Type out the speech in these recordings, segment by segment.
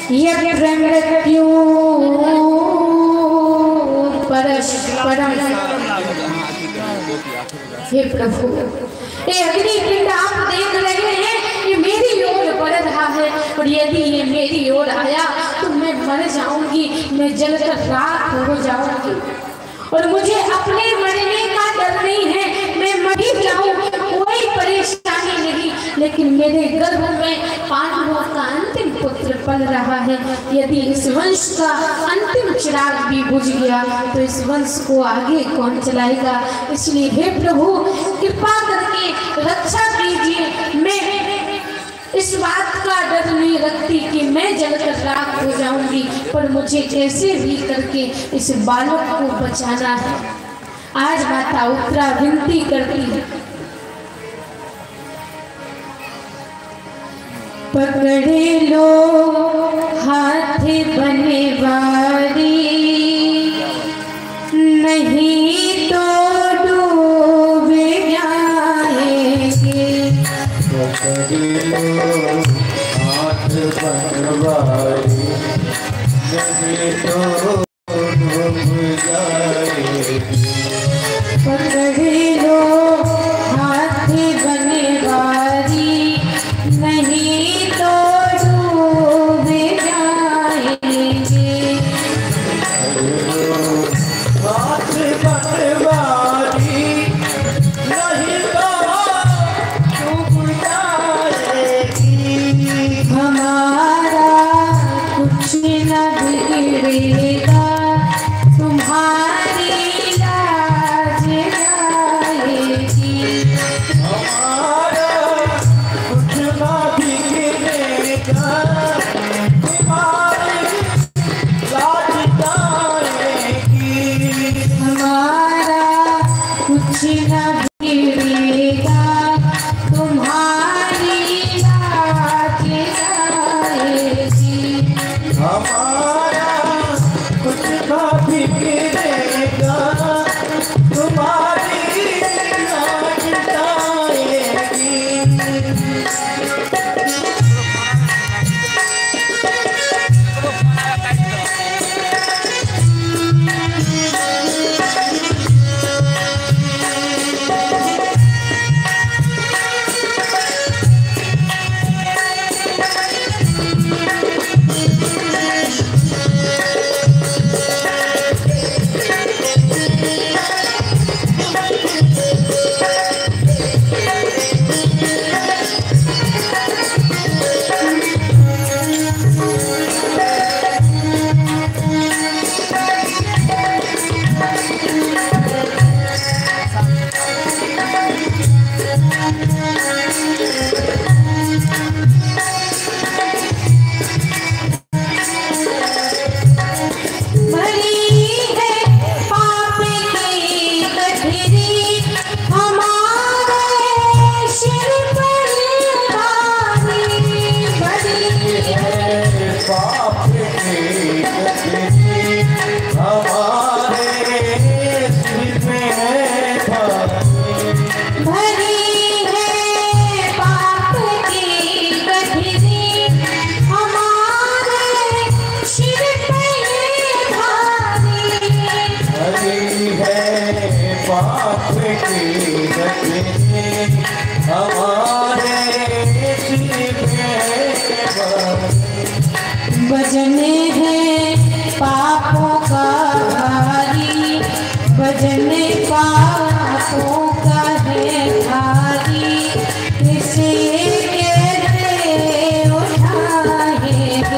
मृत्यु परस्परम। हे प्रभु, ये अग्निपिंड आप देख रहे हैं, ये मेरी ओर बढ़ रहा है, और यदि ये मेरी ओर आया तो मैं मर जाऊंगी, मैं जलकर राख हो जाऊंगी। और मुझे अपने मरने का डर नहीं है, मैं मर ही जाऊं, कोई परेशानी नहीं, लेकिन मेरे गर्भ में पांडवों का अंतिम पुत्र पल रहा है। यदि इस वंश का अंतिम चिराग भी बुझ गया तो इस वंश को आगे कौन चलाएगा। इसलिए हे प्रभु, कृपा करके रक्षा कीजिए। मैं इस बात का डर नहीं रखती कि मैं जलकर राख हो जाऊंगी, पर मुझे कैसे भी करके इस बालक को बचाना है। आज माता उत्तरा विनती करती है, पकड़े लो हाथ बने वारी, नहीं तो डूबे जाएंगे। पकड़े लो हाथ बने वारी, नहीं तो डूब जाएंगे। पकड़े लो हाथ बने वारी, नहीं तो डूब जाएंगे। हाथ बने वारी, नहीं तो डूब जाएगी। हमारा कुछ न बिगड़ेगा, तुम्हारी लाज जाएगी। हमारा कुछ ना बिगड़ेगा, तुम्हारी लाज जाएगी। हमारा कुछ न बिगड़ेगा, तुम्हारी लाज जाएगी। हमारा कुछ ना बिगड़ेगा, तुम्हारी लाज जाएगी। वजन है पापों का भारी, वजन पापों का है भारी, इसे कैसे उठाएंगे।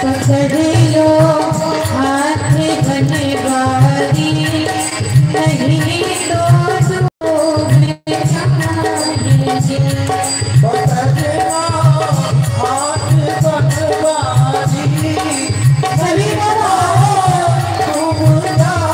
पकड़ लो हाथ बने वारी, नहीं तो डूब जाएंगे। पकड़ लो हाथ बने वारी, नहीं तो डूब जाएगी।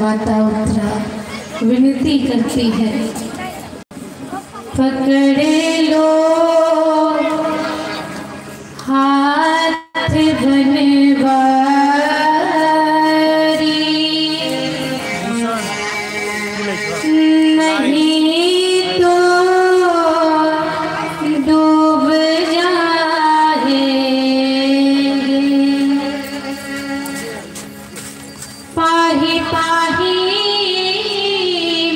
माता उत्तरा विनती करती है, पकड़े लो हाथ बनवारी। पाहि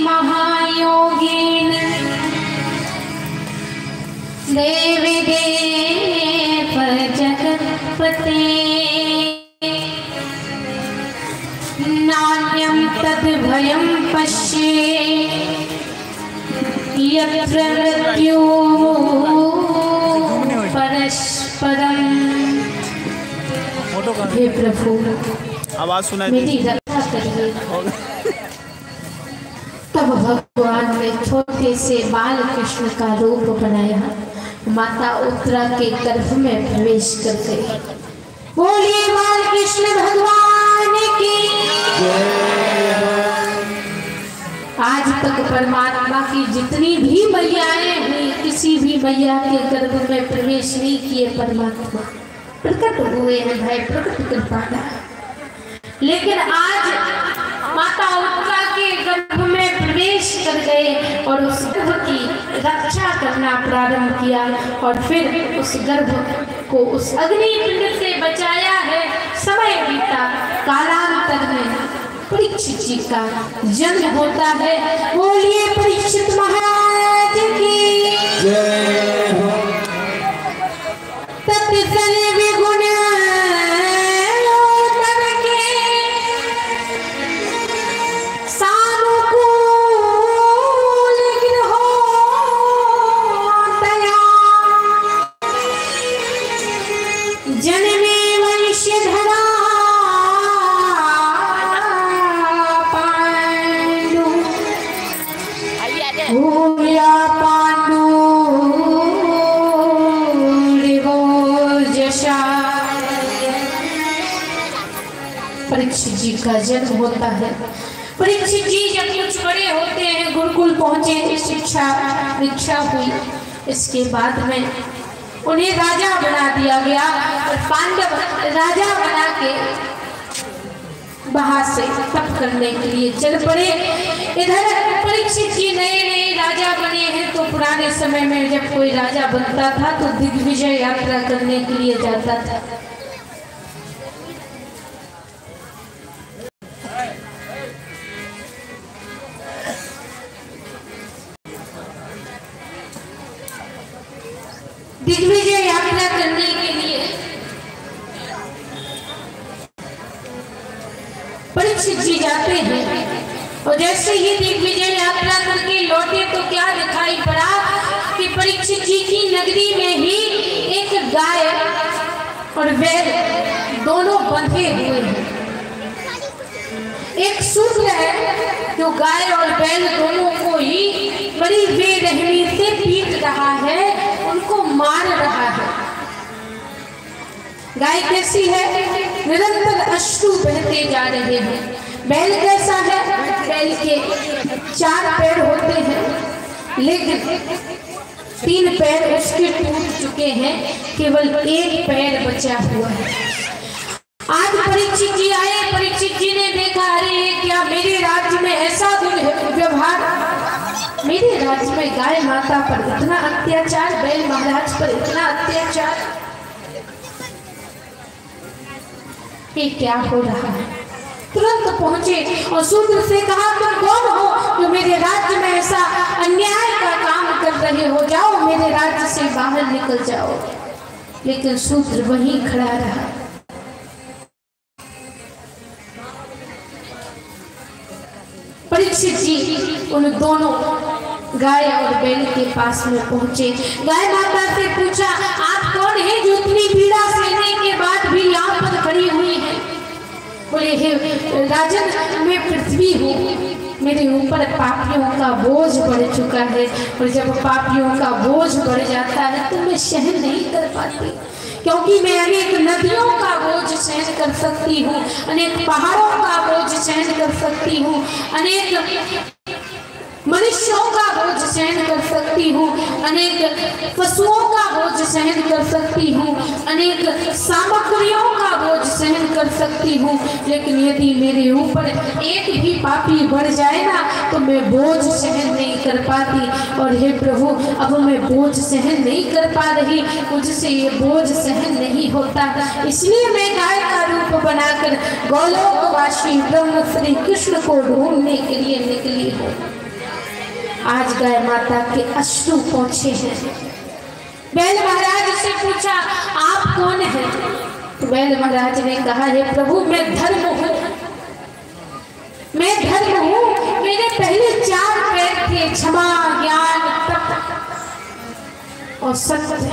महायोगेन देवी देव जगत्पते नान्यं तद्भयं पश्ये यत्र मृत्यु परस्परम। हे प्रभु आवाज सुनाई मेरी रक्षा करिए। तब भगवान ने छोटे से बाल कृष्ण का रूप बनाया, माता उत्तरा के गर्भ में प्रवेश कर गई। बोलिए बाल कृष्ण भगवान की। आज तक परमात्मा की जितनी भी मैयाएं हुई, किसी भी मैया के गर्भ में प्रवेश नहीं किए परमात्मा। प्रकट हुए हैं भाई, प्रकट कर पाना। लेकिन आज माता उत्तरा के गर्भ में प्रवेश कर गए और उस गर्भ की रक्षा करना प्रारंभ किया और फिर उस गर्भ को उस अग्नि पिंड से बचाया है। समय बीता, कालांतर में परीक्षित जी का जन्म होता है। बोलिए परीक्षित महाराज की जय हो। तत्सल विगुण करके सानुकूल हो दया जनमे वंश्य धरा पांडु भूया पांडु परीक्षित जी का जन्म होता है। परीक्षित जी जब कुछ बड़े होते हैं, गुरुकुल पहुंचे, शिक्षा दीक्षा हुई। इसके बाद में उन्हें राजा बना दिया गया और पांडव राजा बना के बाहर से तप करने के लिए चल पड़े। इधर परीक्षित जी नए नए राजा बने हैं, तो पुराने समय में जब कोई राजा बनता था तो दिग्विजय यात्रा करने के लिए जाता था। दिग्विजय यात्रा करने के लिए परीक्षित जी जाते हैं और जैसे ही दिग्विजय यात्रा करके लौटे तो क्या दिखाई पड़ा कि परीक्षित जी की नगरी में ही एक गाय और बैल दोनों बंधे हुए हैं। एक सूत्र है जो गाय और बैल दोनों को ही बड़ी बेरहमी से पीट रहा है, उनको मार रहा है। गाय कैसी है? निरंतर अश्रु बहते जा रहे हैं। बैल कैसा है? बैल के 4 पैर होते हैं, लेकिन 3 पैर उसके टूट चुके हैं, केवल 1 पैर बचा हुआ है। आज परीक्षित जी आए, परीक्षित जी ने देखा, अरे क्या मेरे राज्य में ऐसा दुर्व्यवहार, मेरे राज्य में गाय माता पर इतना अत्याचार, बैल महाराज पर इतना अत्याचार, ये क्या हो रहा है? तुरंत पहुंचे और शूद्र से कहा, तुम कौन हो जो मेरे राज्य में ऐसा अन्याय का काम कर रहे हो? जाओ, मेरे राज्य से बाहर निकल जाओ। लेकिन शूद्र वहीं खड़ा रहा। परीक्षित जी उन दोनों गाय और बैल के पास में पहुंचे। गाय माता से पूछा, आप कौन है जो इतनी पीड़ा सहने के बाद भी यहाँ पर खड़ी हुई है? बोले, हे राजन, मैं पृथ्वी हूँ, मेरे ऊपर पापियों का बोझ बढ़ चुका है और जब पापियों का बोझ बढ़ जाता है तो मैं सहन नहीं कर पाती, क्योंकि मैं अनेक नदियों का बोझ सहन कर सकती हूँ, अनेक पहाड़ों का बोझ सहन कर सकती हूँ, अनेक मनुष्यों का बोझ सहन कर सकती हूँ, अनेक पशुओं का बोझ सहन कर सकती हूँ, अनेक सामग्रियों का बोझ सहन कर सकती हूँ, लेकिन यदि मेरे ऊपर एक भी पापी बढ़ जाए ना तो मैं बोझ सहन नहीं कर पाती। और हे प्रभु, अब मैं बोझ सहन नहीं कर पा रही, मुझसे ये बोझ सहन नहीं होता, इसलिए मैं गाय का रूप बनाकर गोलोकवासी ब्रह्म श्री कृष्ण को ढूंढने के लिए निकली हूँ। आज गाय माता के अश्रु पहुंचे हैं। बैल महाराज से पूछा, आप कौन हैं? तो बैल महाराज ने कहा, हे प्रभु, मैं धर्म हूँ, मैं धर्म हूँ। मेरे पहले 4 पैर थे, क्षमा, ज्ञान, तप और सत्य,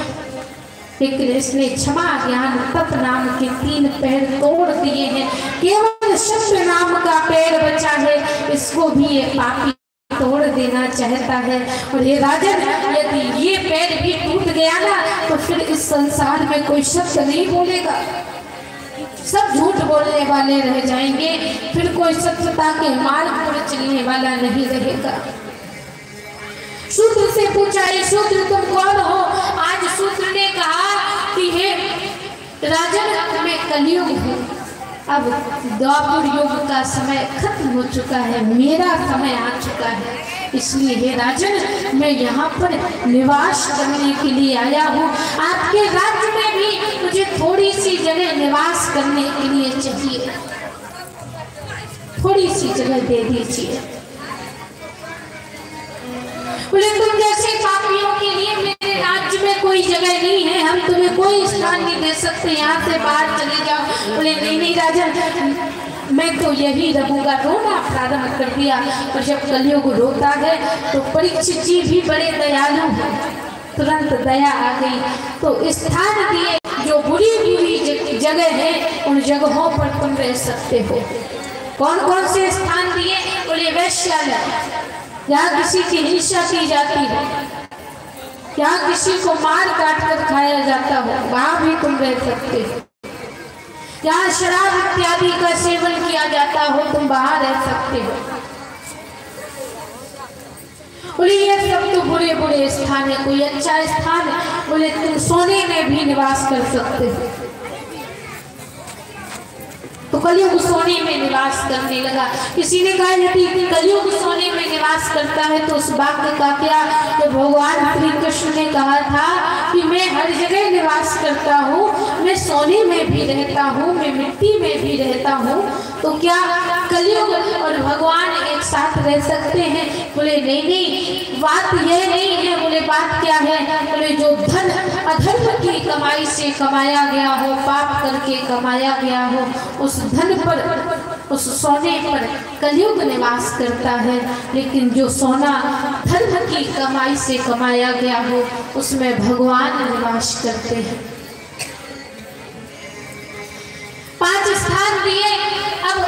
लेकिन इसने क्षमा, ज्ञान, तप नाम के 3 पैर तोड़ दिए हैं। केवल सत्य नाम का पैर बचा है, इसको भी ये पापी तोड़ देना चाहता है। और ये राजन, यदि ये पैर भी टूट गया ना तो फिर इस संसार में कोई शब्द नहीं बोलेगा, सब झूठ बोलने वाले रह जाएंगे, फिर कोई सत्यता के मार्ग पर चलने वाला नहीं रहेगा। शूद्र से पूछा, ये शूद्र तुम कौन हो? आज शूद्र ने कहा कि हे राजन, मैं कलयुग हूँ, अब द्वापर युग का समय खत्म हो चुका है, मेरा समय आ चुका है, इसलिए हे राजन, मैं यहाँ पर निवास करने के लिए आया हूँ। आपके राज्य में भी मुझे थोड़ी सी जगह निवास करने के लिए चाहिए, थोड़ी सी जगह दे दीजिए। बोले, तुम जैसे पापियों के लिए मेरे राज्य में कोई जगह नहीं है, हम तुम्हें कोई स्थान नहीं दे सकते, यहाँ से बाहर चले जाओ। बोले, नहीं नहीं राजन, मैं तो यही रहूंगा। रोना प्रारंभ कर दिया। और जब कलयुग रोता है तो परीक्षित जी भी बड़े दयालु हैं, तुरंत दया आ गई तो स्थान दिए। जो बुरी बुरी जगह है उन जगहों पर तुम रह सकते हो। कौन कौन से स्थान दिए? बोले, वैश्यालय, जहाँ किसी की हिंसा की जाती है, जहाँ किसी को मार काट कर खाया जाता हो, वहाँ भी तुम रह सकते हो। जहाँ शराब इत्यादि का सेवन किया जाता हो, तुम वहाँ रह सकते हो। बोले, ये सब तो बुरे बुरे स्थान है, कोई अच्छा स्थान है? बोले, तुम सोने में भी निवास कर सकते हो। तो कलयुग सोने में निवास करने लगा। किसी ने कहा, यदि कलयुग सोने में निवास करता है तो उस वाक्य का क्या? तो भगवान श्री कृष्ण ने कहा था कि मैं हर जगह निवास करता हूँ, मैं सोने में भी रहता हूँ, मैं मिट्टी में भी रहता हूँ, तो क्या कलयुग और भगवान एक साथ रह सकते हैं? बोले, नहीं नहीं, बात यह नहीं है। बोले, बात क्या है? बोले, जो धन अधर्म की कमाई से कमाया गया हो, पाप करके कमाया गया हो, उस धन पर, उस सोने पर कलयुग निवास करता है, लेकिन जो सोना धर्म की कमाई से कमाया गया हो उसमें भगवान निवास करते हैं। 5 स्थान दिए। अब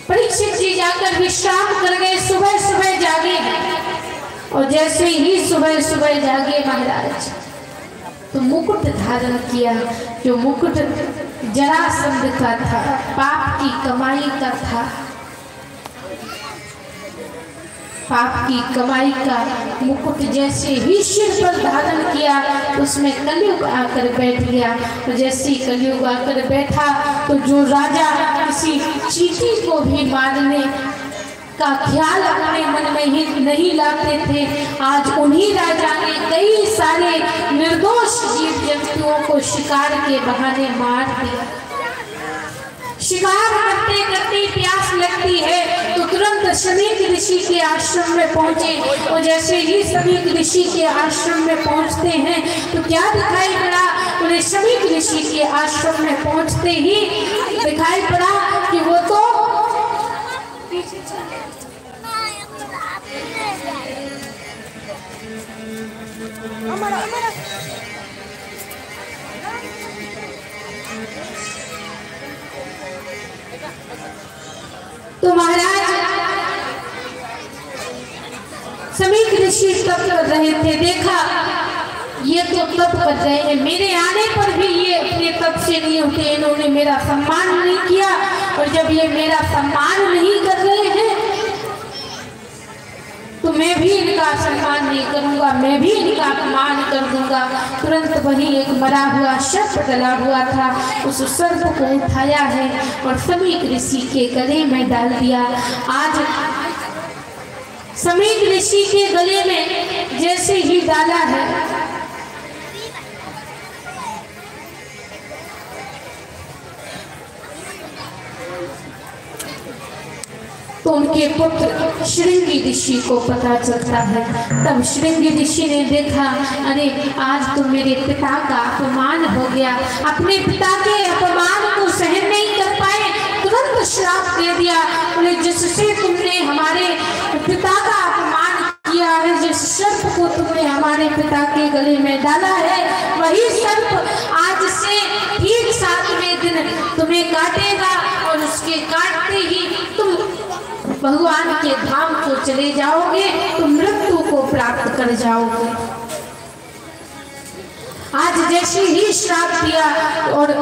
परीक्षित जी जाकर विश्राम कर गए, सुबह सुबह जागे और जैसे ही सुबह सुबह जागे महाराज तो मुकुट धारण किया। जो मुकुट जरासंध का था, पाप की कमाई का था, पाप की कमाई का मुकुट जैसे ही सिर पर धारण किया उसमें कलयुग आकर बैठ गया। तो जैसे ही कलयुग आकर बैठा तो जो राजा किसी चींटी को भी मारने का ख्याल अपने मन में ही नहीं लाते थे, आज उन्हीं राजा ने कई सारे निर्दोष जीव जंतुओं को शिकार के बहाने मार दिया। शिकार करते करते प्यास लगती है तो तुरंत शमीक ऋषि के आश्रम में पहुंचे। और जैसे ही शमीक ऋषि के आश्रम में पहुंचते हैं तो क्या दिखाई पड़ा? बोले, शमीक ऋषि के आश्रम में पहुंचते ही दिखाई पड़ा कि वो तो तो महाराज शमीक ऋषि तप कर रहे थे। देखा ये तो तप कर रहे हैं, मेरे आने पर भी ये अपने तप से नहीं उठे, इन्होंने मेरा सम्मान नहीं किया। और जब ये मेरा सम्मान नहीं कर रहे हैं तो मैं भी इनका सम्मान नहीं करूंगा, मैं भी इनका अपमान कर दूंगा। तुरंत वही एक मरा हुआ सर्प डला हुआ था, उस सर्प को उठाया है और समीक ऋषि के गले में डाल दिया। आज समीक ऋषि के गले में जैसे ही डाला है, तो उनके पुत्र श्रृंगी ऋषि को पता चलता है। तब श्रृंगी ऋषि ने देखा, अरे आज तो मेरे पिता का अपमान हो गया। अपने पिता के अपमान को सहन नहीं कर पाए, तुरंत श्राप दे दिया। बोले, जिससे तुमने हमारे पिता का अपमान किया है, जिस सर्प को तुमने हमारे पिता के गले में डाला है, वही सर्प आज से ठीक 7वें दिन तुम्हें काटेगा और उसके काटते ही तुम भगवान के धाम को चले जाओगे, तुम मृत्यु को प्राप्त कर जाओगे। आज जैसे ही श्राप दिया और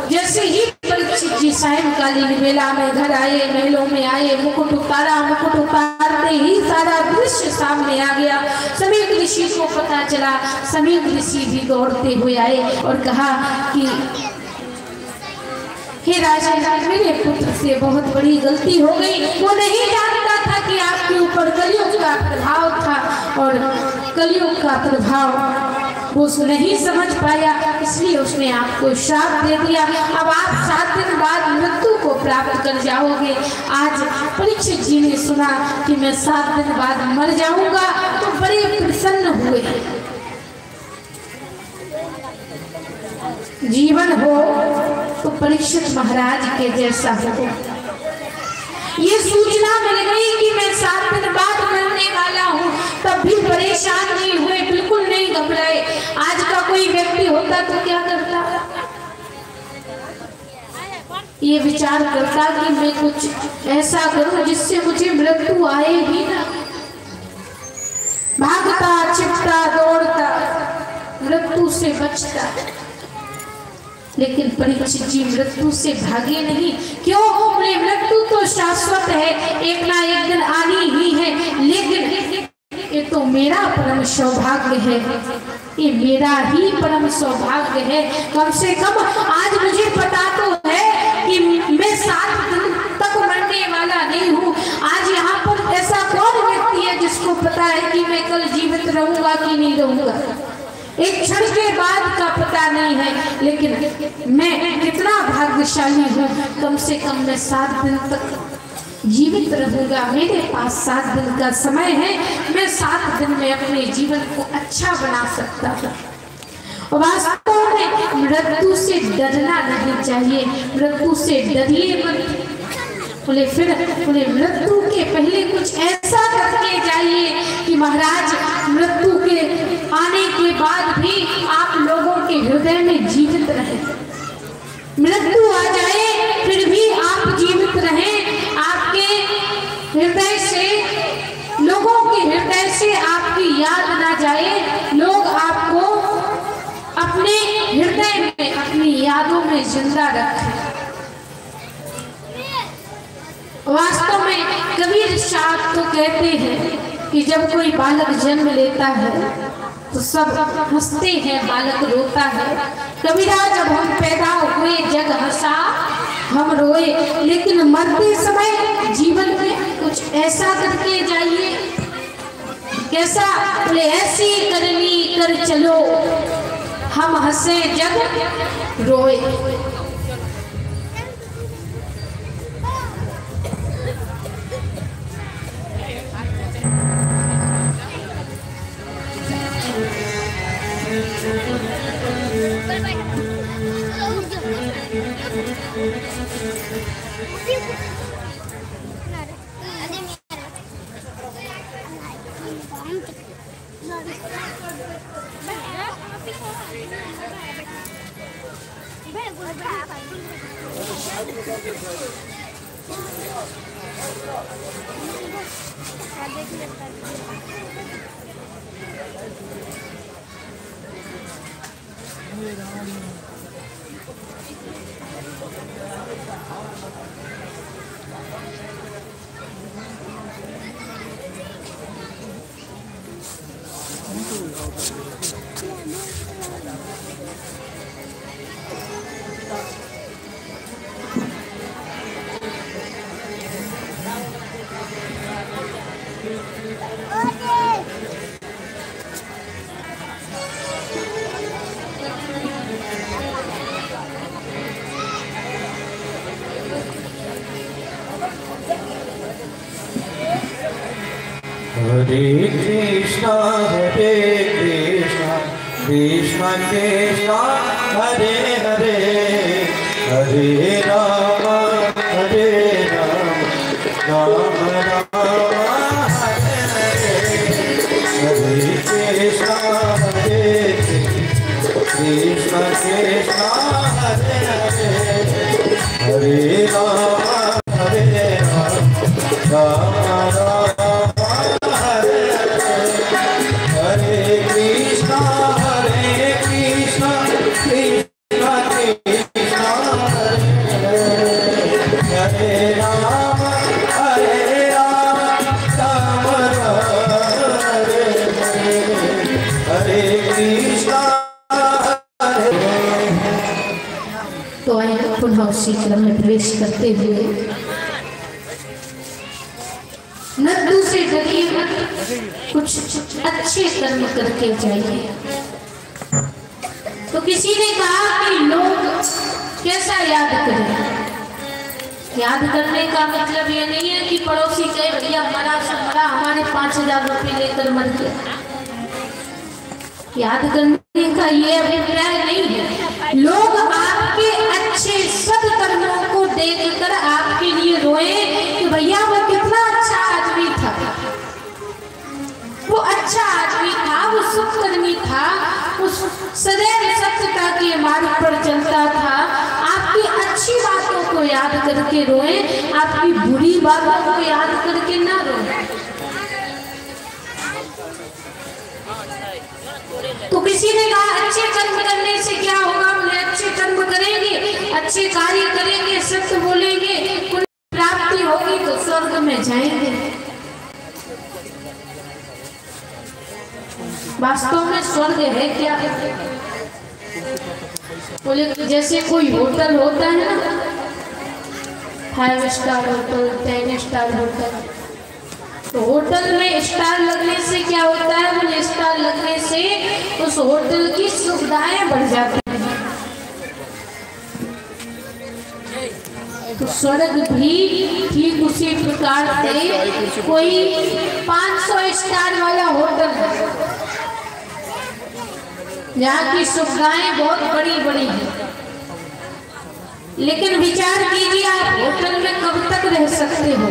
जैसे ही परीक्षित जी सायंकालीन बेला में घर आए, महलों में आए, मुकुट उतारा, मुकुट उतारते ही सारा दृश्य सामने आ गया। समीक ऋषि को पता चला। समीक ऋषि भी दौड़ते हुए आए और कहा कि हे राजा, मेरे पुत्र से बहुत बड़ी गलती हो गई। वो नहीं जानता था कि आपके ऊपर कलयुग का प्रभाव था और कलयुग का प्रभाव वो नहीं समझ पाया, इसलिए उसने आपको श्राप दे दिया। अब आप 7 दिन बाद मृत्यु को प्राप्त कर जाओगे। आज परीक्षित जी ने सुना कि मैं 7 दिन बाद मर जाऊंगा, तो बड़े प्रसन्न हुए। जीवन हो तो परीक्षित महाराज के जैसा हो। ये सूचना मिल गई कि मैं 7 दिन बाद मरने वाला हूँ, तब भी परेशान नहीं हुए, बिल्कुल नहीं घबराए। आज का कोई व्यक्ति होता तो क्या करता? ये विचार करता कि मैं कुछ ऐसा करूं जिससे मुझे मृत्यु आए ही ना। भागता, छिपता, दौड़ता, मृत्यु से बचता। लेकिन परीक्षित जी मृत्यु से भागे नहीं। क्यों? बोले, मृत्यु तो शाश्वत है, एक ना एक दिन आनी ही है, लेकिन ये तो मेरा परम सौभाग्य है, ये मेरा ही परम सौभाग्य है। कम से कम आज मुझे पता तो है कि मैं 7 दिन तक मरने वाला नहीं हूँ। आज यहाँ पर ऐसा कौन व्यक्ति है जिसको पता है कि मैं कल जीवित रहूंगा कि नहीं रहूंगा? एक क्षण के बाद का पता नहीं है, लेकिन मैं कितना भाग्यशाली हूँ। कम से कम मैं 7 दिन तक जीवित रहूंगा। मेरे पास 7 दिन का समय है, मैं 7 दिन में अपने जीवन को अच्छा बना सकता हूँ। वास्तव में मृत्यु से डरना नहीं चाहिए, मृत्यु से डरिए मत। बोले, फिर बोले, मृत्यु के पहले कुछ ऐसा करके जाइए कि महाराज मृत्यु के आने के बाद भी आप लोगों के हृदय में जीवित रहें। मृत्यु आ जाए फिर भी आप जीवित रहें। आपके हृदय से, लोगों के हृदय से आपकी याद ना जाए, लोग आपको अपने हृदय में, अपनी यादों में जिंदा रखें। वास्तव में कबीर साहब तो कहते हैं कि जब कोई बालक जन्म लेता है तो सब हंसते हैं, बालक रोता है। कबीरा, जब हम पैदा हुए जग हंसा हम रोए, लेकिन मरते समय जीवन में कुछ ऐसा करके जाइए। कैसा? बोले, ऐसी करनी कर चलो, हम हंसे जग रोए। हरे कृष्णा कृष्ण कृष्ण हरे हरे हरे राम राम राम हरे हरे हरे कृष्णा कृष्ण कृष्ण हरे हरे हरे राम राम राम हरे हरे कृष्णा कृष्ण कृष्ण हरे राम राम हरे हरे कृष्णा। तो आए पुनः उसी क्रम में प्रवेश करते हुए नद्दू से डरिए मत, कुछ अच्छे कर्म करके जाइए। तो किसी ने कहा कि लोग कैसा याद करें? याद करने का मतलब ये नहीं है कि पड़ोसी कहे भैया मरा सब मरा, हमारे 5,000 रुपये लेकर मर गया। याद करने का ये अभिप्राय नहीं है। लोग आपके अच्छे सत्कर्मों को देखकर आपके लिए रोए कि भैया वो कितना अच्छा आदमी था, वो अच्छा आदमी था, वो सत्कर्मी था, वो सदैव सत्यता के मार्ग पर चलता था। आपकी अच्छी बातों को याद करके रोए, आपकी बुरी बातों को याद करके ना रोए। तो किसी ने कहा अच्छे कर्म करने से क्या होगा? बोले अच्छे कर्म करेंगे, अच्छे कार्य करेंगे, सत्य बोलेंगे, पुण्य प्राप्ति होगी तो स्वर्ग में जाएंगे। वास्तव में स्वर्ग है क्या? बोले जैसे कोई होटल होता है ना, 5 स्टार होटल, 10 स्टार होटल, तो होटल में स्टार लगने से क्या होता है? बोले स्टार लगने से उस होटल की सुविधाएं बढ़ जाती हैं। तो स्वर्ग भी ठीक उसी प्रकार से कोई 500 स्टार वाला होटल है जहाँ की सुविधाएं बहुत बड़ी बड़ी हैं, लेकिन विचार कीजिए आप होटल में कब तक रह सकते हो?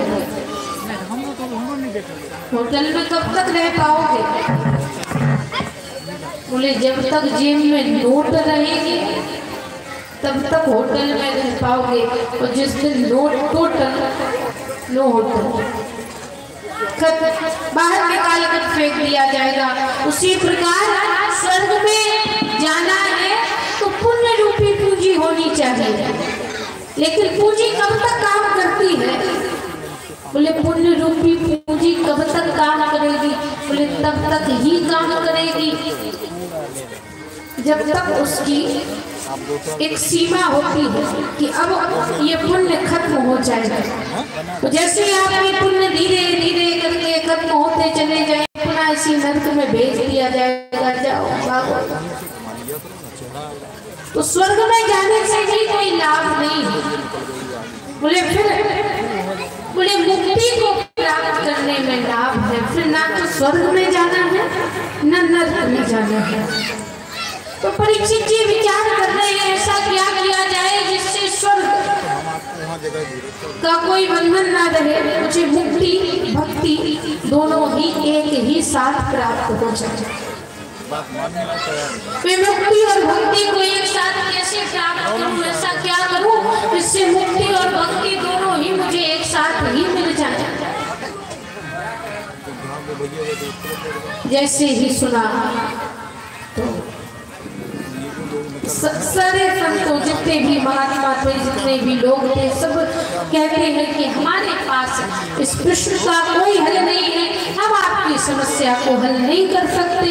होटल में कब तक रह पाओगे? बोले जब तक जेब में नोट रहेंगे तब तक होटल में रह पाओगे, और जिस दिन नोट टोटल नो होटल बाहर निकाल कर फेंक दिया जाएगा। उसी प्रकार स्वर्ग में जाना है तो पुण्य रूपी पूंजी होनी चाहिए, लेकिन पूंजी कब तक काम करती है? बोले पुण्य रूपी पूंजी कब तक काम करेगी? बोले तब तक ही काम करेगी जब तक उसकी एक सीमा होती है कि अब ये पुण्य खत्म हो जाएगा। तो जैसे आपके पुण्य धीरे धीरे करके खत्म होते चले जाए, पुनः इसी नरक में भेज दिया जाएगा, जाओ भागो। तो स्वर्ग में जाने से भी कोई लाभ नहीं है। बोले फिर बोले मुक्ति को प्राप्त करने में लाभ है, फिर ना तो स्वर्ग में जाना है न नरक में जाना है। तो परीक्षित जी विचार कर रहे हैं ऐसा क्या किया जाए जिससे स्वर्ग का कोई बंधन ना रहे, मुझे मुक्ति भक्ति दोनों ही एक ही साथ प्राप्त हो जाए। मैं मुक्ति और भक्ति को एक साथ कैसे प्राप्त करूं? ऐसा क्या करूं जिससे मुक्ति और भक्ति दोनों ही मुझे एक साथ ही मिल जाए? जैसे ही सुना तो सारे संतों, जितने भी महात्मा थे, जितने भी लोग थे, सब कहते हैं कि हमारे पास इस प्रश्न का कोई हल नहीं है, हम आपकी समस्या को हल नहीं कर सकते।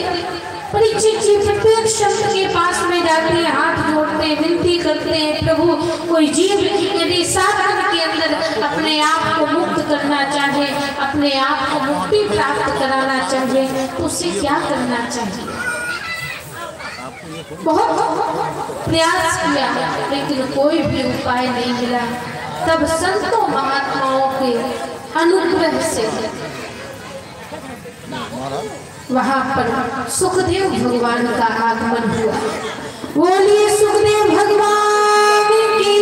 परीक्षित जी प्रत्येक संत के पास में जाते हैं, हाथ जोड़ते हैं, विनती करते हैं, प्रभु कोई जीव यदि 7 दिन के अंदर अपने आप को मुक्त करना चाहे, अपने आप को मुक्ति प्राप्त कराना चाहे, तो उसे क्या करना चाहिए? बहुत प्रयास किया लेकिन कोई भी उपाय नहीं मिला। तब संतों महात्माओं के अनुग्रह से वहां पर सुखदेव भगवान का आगमन हुआ। बोलिए सुखदेव भगवान की।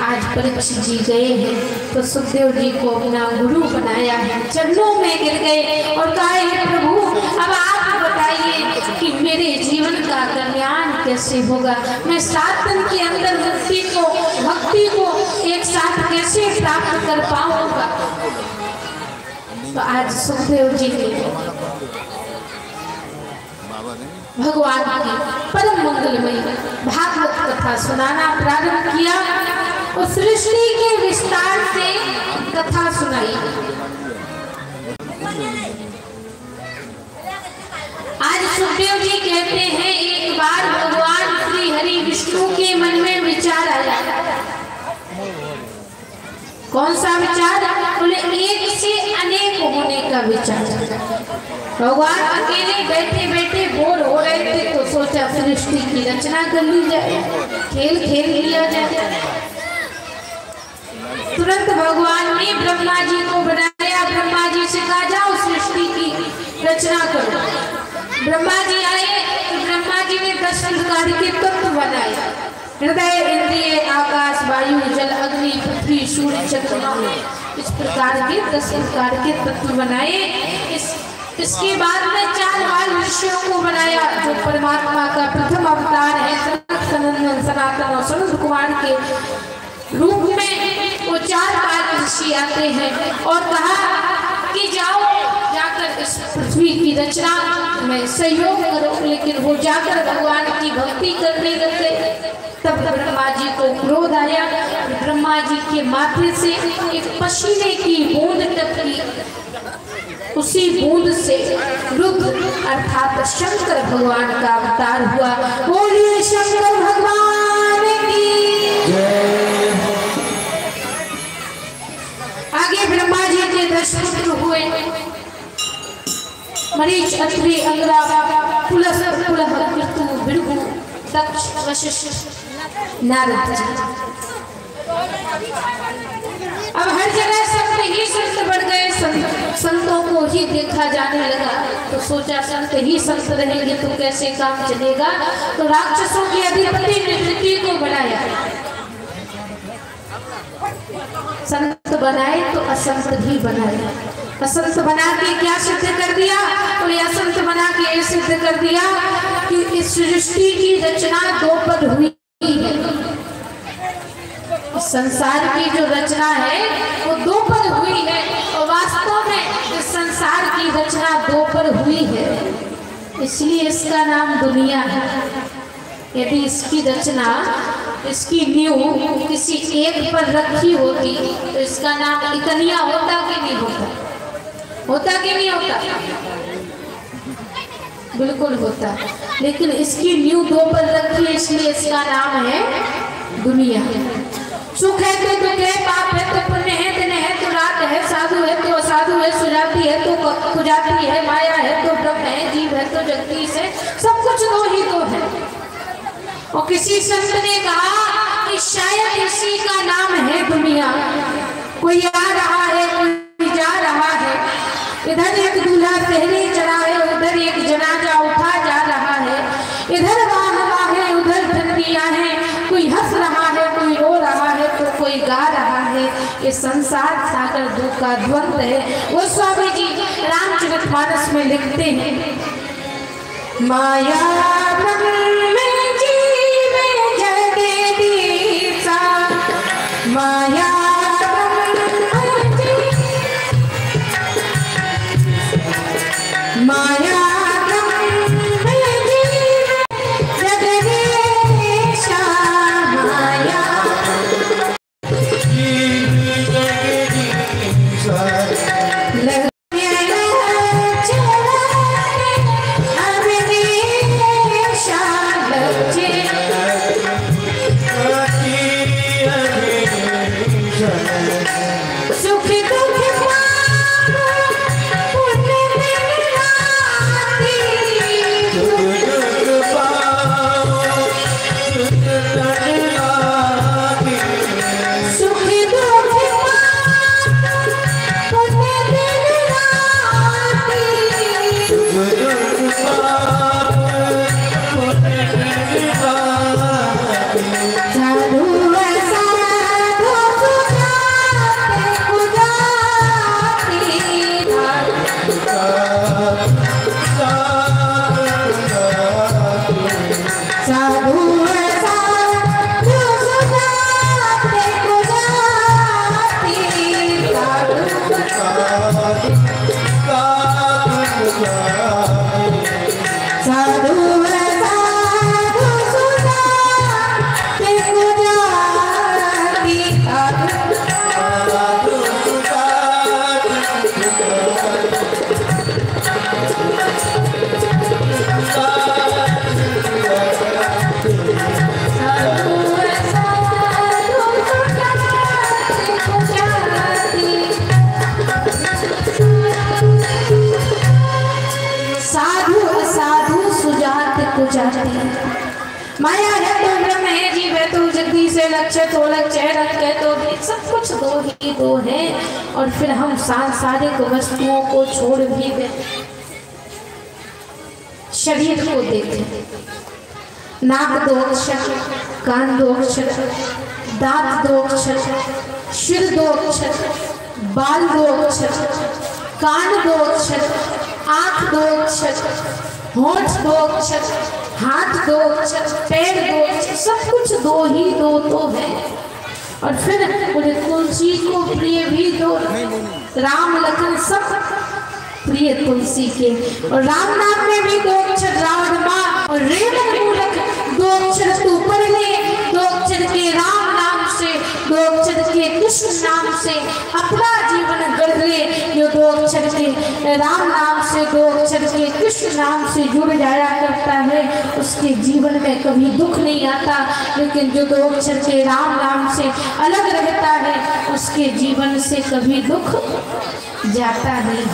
आज परीक्षित जी गए हैं तो सुखदेव जी को अपना गुरु बनाया है, चरणों में गिर गए और कहा हे प्रभु अब आप बताइए कि मेरे जीवन का कल्याण कैसे होगा, मैं 7 दिन के अंदर भक्ति को एक साथ कैसे प्राप्त कर पाऊंगा। तो आज सुखदेव जी ने भगवान की परम मंगलमयी भागवत कथा सुनाना प्रारंभ किया और सृष्टि के विस्तार से कथा सुनाई। आज सुखदेव जी कहते हैं एक बार भगवान श्री हरि विष्णु के मन में विचार आया। कौन सा विचार? बोले एक से अनेक होने का विचार। भगवान अकेले बैठे बैठे बोर हो रहे थे तो सोचा सृष्टि की रचना कर ली जाए, खेल खेल लिया जाए। तुरंत भगवान ने ब्रह्मा जी को बनाया, ब्रह्मा जी से कहा जाओ सृष्टि की रचना करो। ब्रह्मा जी आए तो ब्रह्मा जी ने 10 प्रकार के तत्व बनाए, हृदय इंद्रिय आकाश वायु जल अग्नि पृथ्वी सूर्य चंद्रमा, इस प्रकार के 10 प्रकार के तत्व बनाए। इसके बाद में 4 बाल ऋषियों को बनाया जो परमात्मा का प्रथम अवतार है, सनंदन सनातन और सनत कुमार के रूप में वो 4 बाल ऋषि आते हैं और कहा कि जाओ जाकर इस पृथ्वी की रचना में सहयोग करो। लेकिन वो जाकर भगवान की भक्ति करने लगे। तब ब्रह्मा जी को क्रोध आया, ब्रह्मा जी के माथे से एक पसीने की बूंद टपकी, उसी बूंद से रुद्र अर्थात शंकर भगवान का अवतार हुआ। बोलिए शंकर भगवान की जय। आगे ब्रह्मा जी के 10 पुत्र हुए, मरीच अत्रि अंगरा पुलस्त्य पुलह कृतु भृगु दक्ष वशिष्ठ नारद जी। अब हर जगह संत ही संत बढ़ गए, संतों को ही देखा जाने लगा। तो सोचा संत ही संत रहेंगे तो कैसे काम चलेगा। तो राक्षसों के अधिपति ने मृत्यु को बनाया, संत बनाए तो असंत भी बनाए। असंत बना के क्या सिद्ध कर दिया? तो ये असंत बना के ये सिद्ध कर दिया कि इस सृष्टि की रचना 2 पद हुई है। संसार की जो रचना है वो 2 पद हुई है और वास्तव में इस संसार की रचना 2 पद हुई है, इसलिए इसका नाम दुनिया है। यदि इसकी रचना, इसकी नींव किसी एक पर रखी होती तो इसका नाम इतनिया होता कि नहीं होता? होता कि नहीं होता? बिल्कुल होता। लेकिन इसकी नींव 2 पर रखी है, इसलिए इसका नाम है दुनिया। सुख है तो दुख है, पाप है तो पुण्य है, दिन है तो रात है, साधु है तो असाधु है, सुजाती है तो कुजाती है, माया है तो ब्रह्म है, जीव है तो जगदीश है, सब कुछ 2 ही तो है। और किसी संत ने कहा कि शायद इसी का नाम है दुनिया। कोई आ रहा है, कोई जा रहा है, इधर एक दूल्हा पहले चढ़ा है, उधर एक जनाजा उठा जा रहा है, इधर हवा है, उधर ठंडियां है, कोई हंस रहा है, कोई रो रहा है तो कोई गा रहा है। ये संसार सागर दुख का द्वंद्व है। वो स्वामी जी रामचरितमानस में लिखते हैं, माया माया माया जगदीशा माया माया है तो ब्रह्म है, जीव है तो जगदीश है, लक्ष्य तो लक्ष्य है, रंग है तो भी, सब कुछ दो ही दो है। और फिर हम सांसारिक वस्तुओं को छोड़ भी दें, शरीर को देखें, नाक 2 अक्षर, कान 2 अक्षर, दांत 2 अक्षर, सिर 2 अक्षर, बाल 2 अक्षर, कान 2 अक्षर, आंख 2 अक्षर, होंठ 2 अक्षर, हाथ 2 अक्षर, पैर 2 अक्षर, सब कुछ दो ही दो है। और फिर बोले तुलसी को प्रिय भी दो, राम लखन सब प्रिय तुलसी के। और राम नाम में भी 2 अक्षर रावण माँ, और रेण मूलक 2 अक्षर तू पढ़ ले, 2 अक्षर के राम नाम से, 2 अक्षर के कृष्ण नाम से अपना जीवन गढ़ ले। जो 2 अक्षर के राम नाम से, 2 अक्षर के कृष्ण नाम से जुड़ जाया करता है, उसके जीवन में कभी दुख नहीं आता। लेकिन जो 2 अक्षर के राम नाम से अलग रहता है, उसके जीवन से कभी दुख जाता नहीं।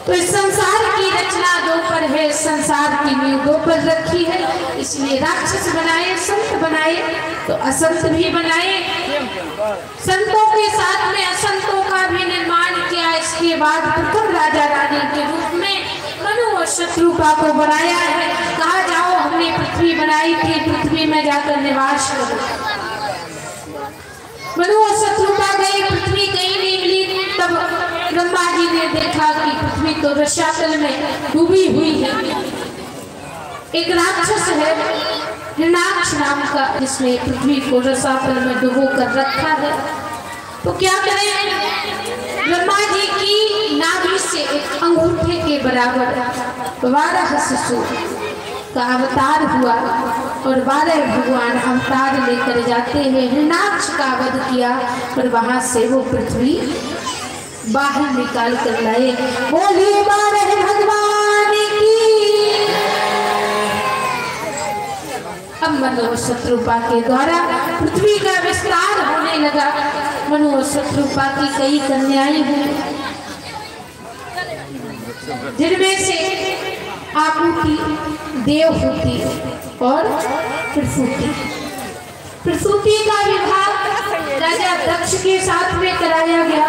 तो इस संसार की रचना 2 पर है, संसार की नींव 2 पर रखी है। इसलिए राक्षस बनाए, संत बनाए, तो असंत भी बनाए। संतों के साथ में असंतों का भी निर्माण किया। इसके बाद प्रथम राजा रानी के रूप में मनु और शत्रुपा को बनाया है। कहा जाओ हमने पृथ्वी बनाई थी, पृथ्वी में जाकर निवास करो। मनु और शत्रुपा गए, पृथ्वी कहीं नहीं मिली। तब ब्रह्मा जी ने देखा कि पृथ्वी तो रसातल में डूबी हुई है। एक राक्षस है हिरण्याक्ष नाम का, जिसने पृथ्वी को रसातल में डुबो कर रखा है। तो क्या करें? ब्रह्मा जी की नाभि से एक अंगूठे के बराबर 12 शिशु का अवतार हुआ, और 12 भगवान अवतार लेकर जाते हैं। हिरण्याक्ष का वध किया, और वहां से वो पृथ्वी बाहर निकाल कर लाए। बोले 12 भगवान की। अब मनु और शत्रुपा के द्वारा पृथ्वी का विस्तार होने लगा। मनु और शत्रुपा की कई कन्याएं हुई, जिनमें से आकुति, देवहूति और प्रसूति। प्रसूति का विवाह राजा दक्ष के साथ में कराया गया,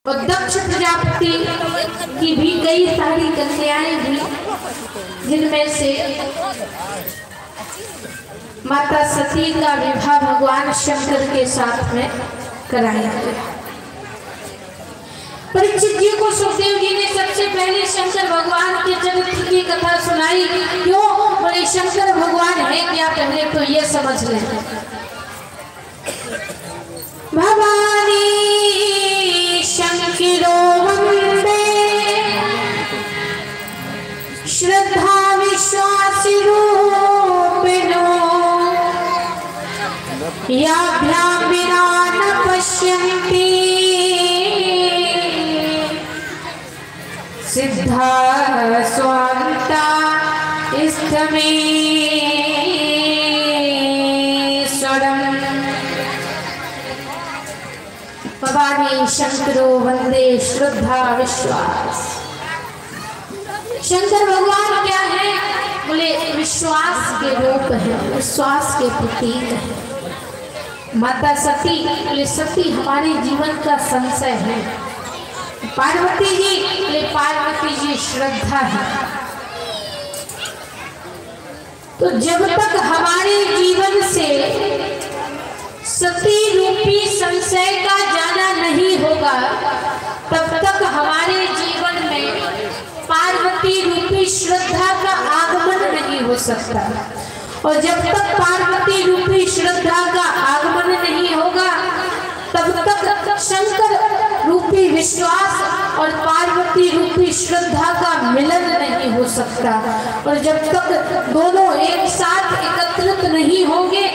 और दक्ष प्रजापति की भी कई सारी कन्याएं हुई, जिनमें से माता सती का विवाह भगवान शंकर के साथ में कराया गया। परीक्षित जी को सुखदेव जी ने सबसे पहले शंकर भगवान के चरित्र की कथा सुनाई। क्यों? बोले शंकर भगवान है क्या, पहले तो ये समझ ले। भवानी शंकरो वंदे श्रद्धा विश्वासी रूपिणो, याभ्यां विना न पश्यन्ति सिद्धा स्वान्ता स्थमेश्वरम्। भवानी शंकरो वंदे श्रद्धा विश्वास। शंकर भगवान क्या है? बोले विश्वास के रूप है, विश्वास के प्रतीक है। माता सती, बोले सती हमारे जीवन का संशय है। पार्वती जी, बोले पार्वती जी श्रद्धा है। तो जब तक हमारे जीवन से सती रूपी संशय का जाना नहीं होगा, तब तक हमारे जीवन में पार्वती रूपी श्रद्धा का आगमन नहीं हो सकता। और जब तक पार्वती रूपी श्रद्धा का आगमन नहीं होगा, तब तक शंकर रूपी विश्वास और पार्वती रूपी श्रद्धा का मिलन नहीं हो सकता। और जब तक दोनों एक साथ एकत्रित नहीं होंगे,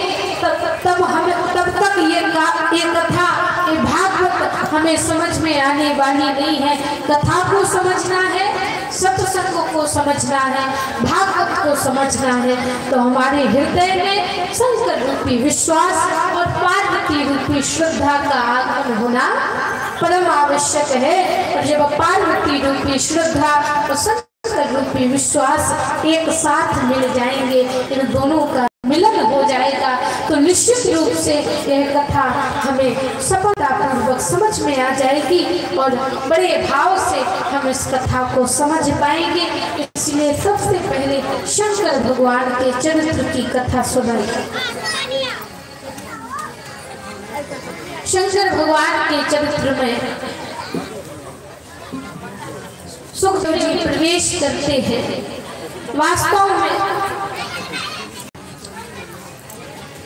तब तक ये कथा, ये भागवत हमें समझ में आने वाली नहीं है। कथा को समझना है, सत्संग को समझना है, भागवत को समझना है, तो हमारे हृदय में शंकर रूपी विश्वास और पार्वती रूपी श्रद्धा का आगमन होना परम आवश्यक है। और जब पार्वती रूपी श्रद्धा और शंकर शंकर रूपी विश्वास एक साथ मिल जाएंगे, इन दोनों का मिलन हो जाएगा, तो निश्चित रूप से यह कथा हमें सफलतापूर्वक समझ में आ जाएगी और बड़े भाव से हम इस कथा को समझ पाएंगे। इसलिए सबसे पहले शंकर भगवान के चरित्र की कथा सुनाई। शंकर भगवान के चरित्र में सुखदेव जी प्रवेश करते हैं। वास्तव में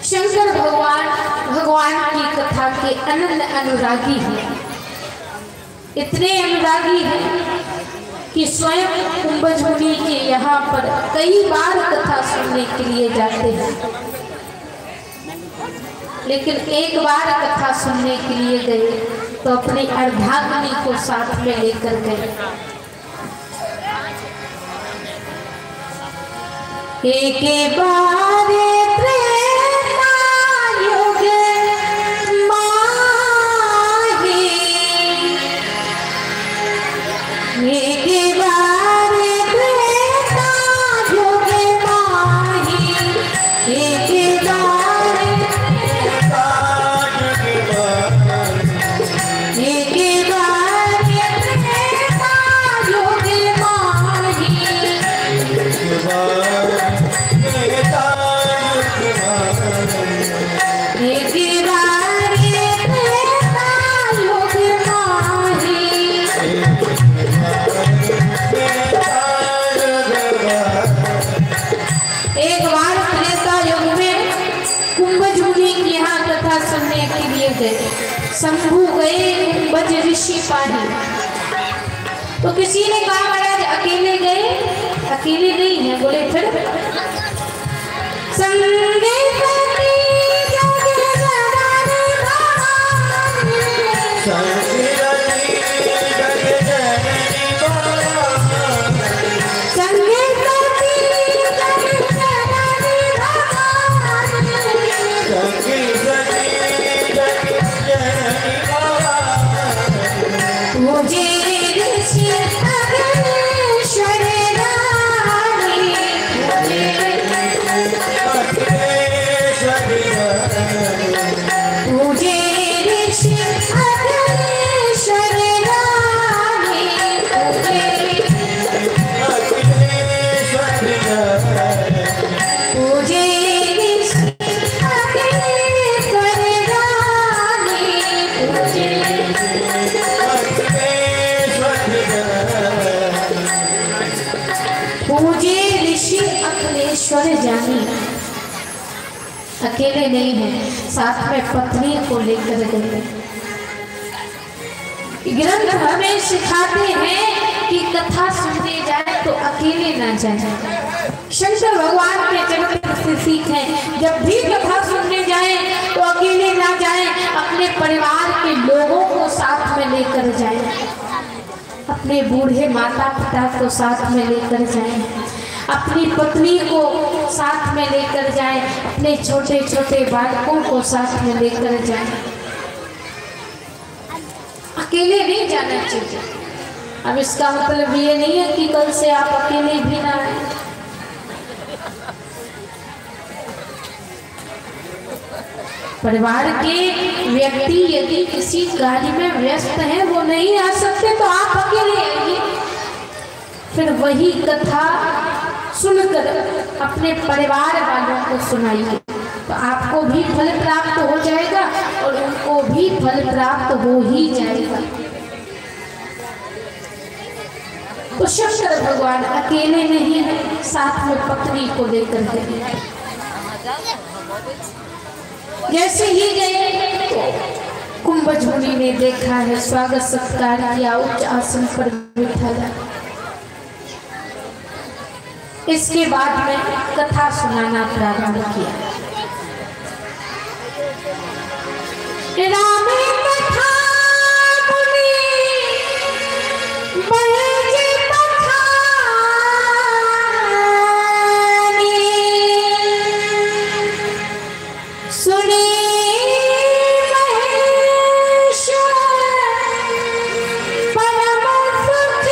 शंकर भगवान की कथा के अनन्य अनुरागी हैं, इतने अनुरागी हैं कि स्वयं कुंभज मुनि के यहाँ पर कई बार कथा सुनने के लिए जाते हैं, लेकिन एक बार कथा सुनने के लिए गए तो अपनी अर्धांगिनी को साथ में लेकर गए। एक बार शंभू गए कुंभज ऋषि पानी। तो किसी ने कहा महाराज अकेले गए, अकेले नहीं है, बोले फिर संगे अकेले नहीं है, साथ में पत्नी को लेकर गए। ग्रंथ हमें सिखाते हैं कि कथा सुनने जाए तो अकेले ना जाए। शंकर भगवान के चरित्र से सीखें, जब भी कथा सुनने जाए तो अकेले ना जाए, अपने परिवार के लोगों को साथ में लेकर जाए, अपने बूढ़े माता पिता को साथ में लेकर जाए, अपनी पत्नी को साथ में लेकर जाए, अपने छोटे छोटे बालकों को साथ में लेकर जाए। अकेले नहीं जाना चाहिए। अब इसका मतलब ये नहीं है कि कल से आप अकेले भी ना आए। परिवार के व्यक्ति यदि किसी कार्य में व्यस्त हैं, वो नहीं आ सकते, तो आप अकेले आइए, फिर वही कथा सुनकर अपने परिवार वालों को सुनाइए, तो आपको भी फल प्राप्त हो जाएगा और उनको भी फल प्राप्त हो ही जाएगा। तो शंकर भगवान अकेले नहीं है, साथ में पत्नी को लेकर गए। जैसे ही गए तो कुंभज मुनि ने देखा है, स्वागत सत्कार किया, उच्च आसन पर बिठाया। इसके बाद में कथा सुनाना प्रारंभ किया। राम कथा मुनि बड़े कथा सुनी महेश्वर परम सुख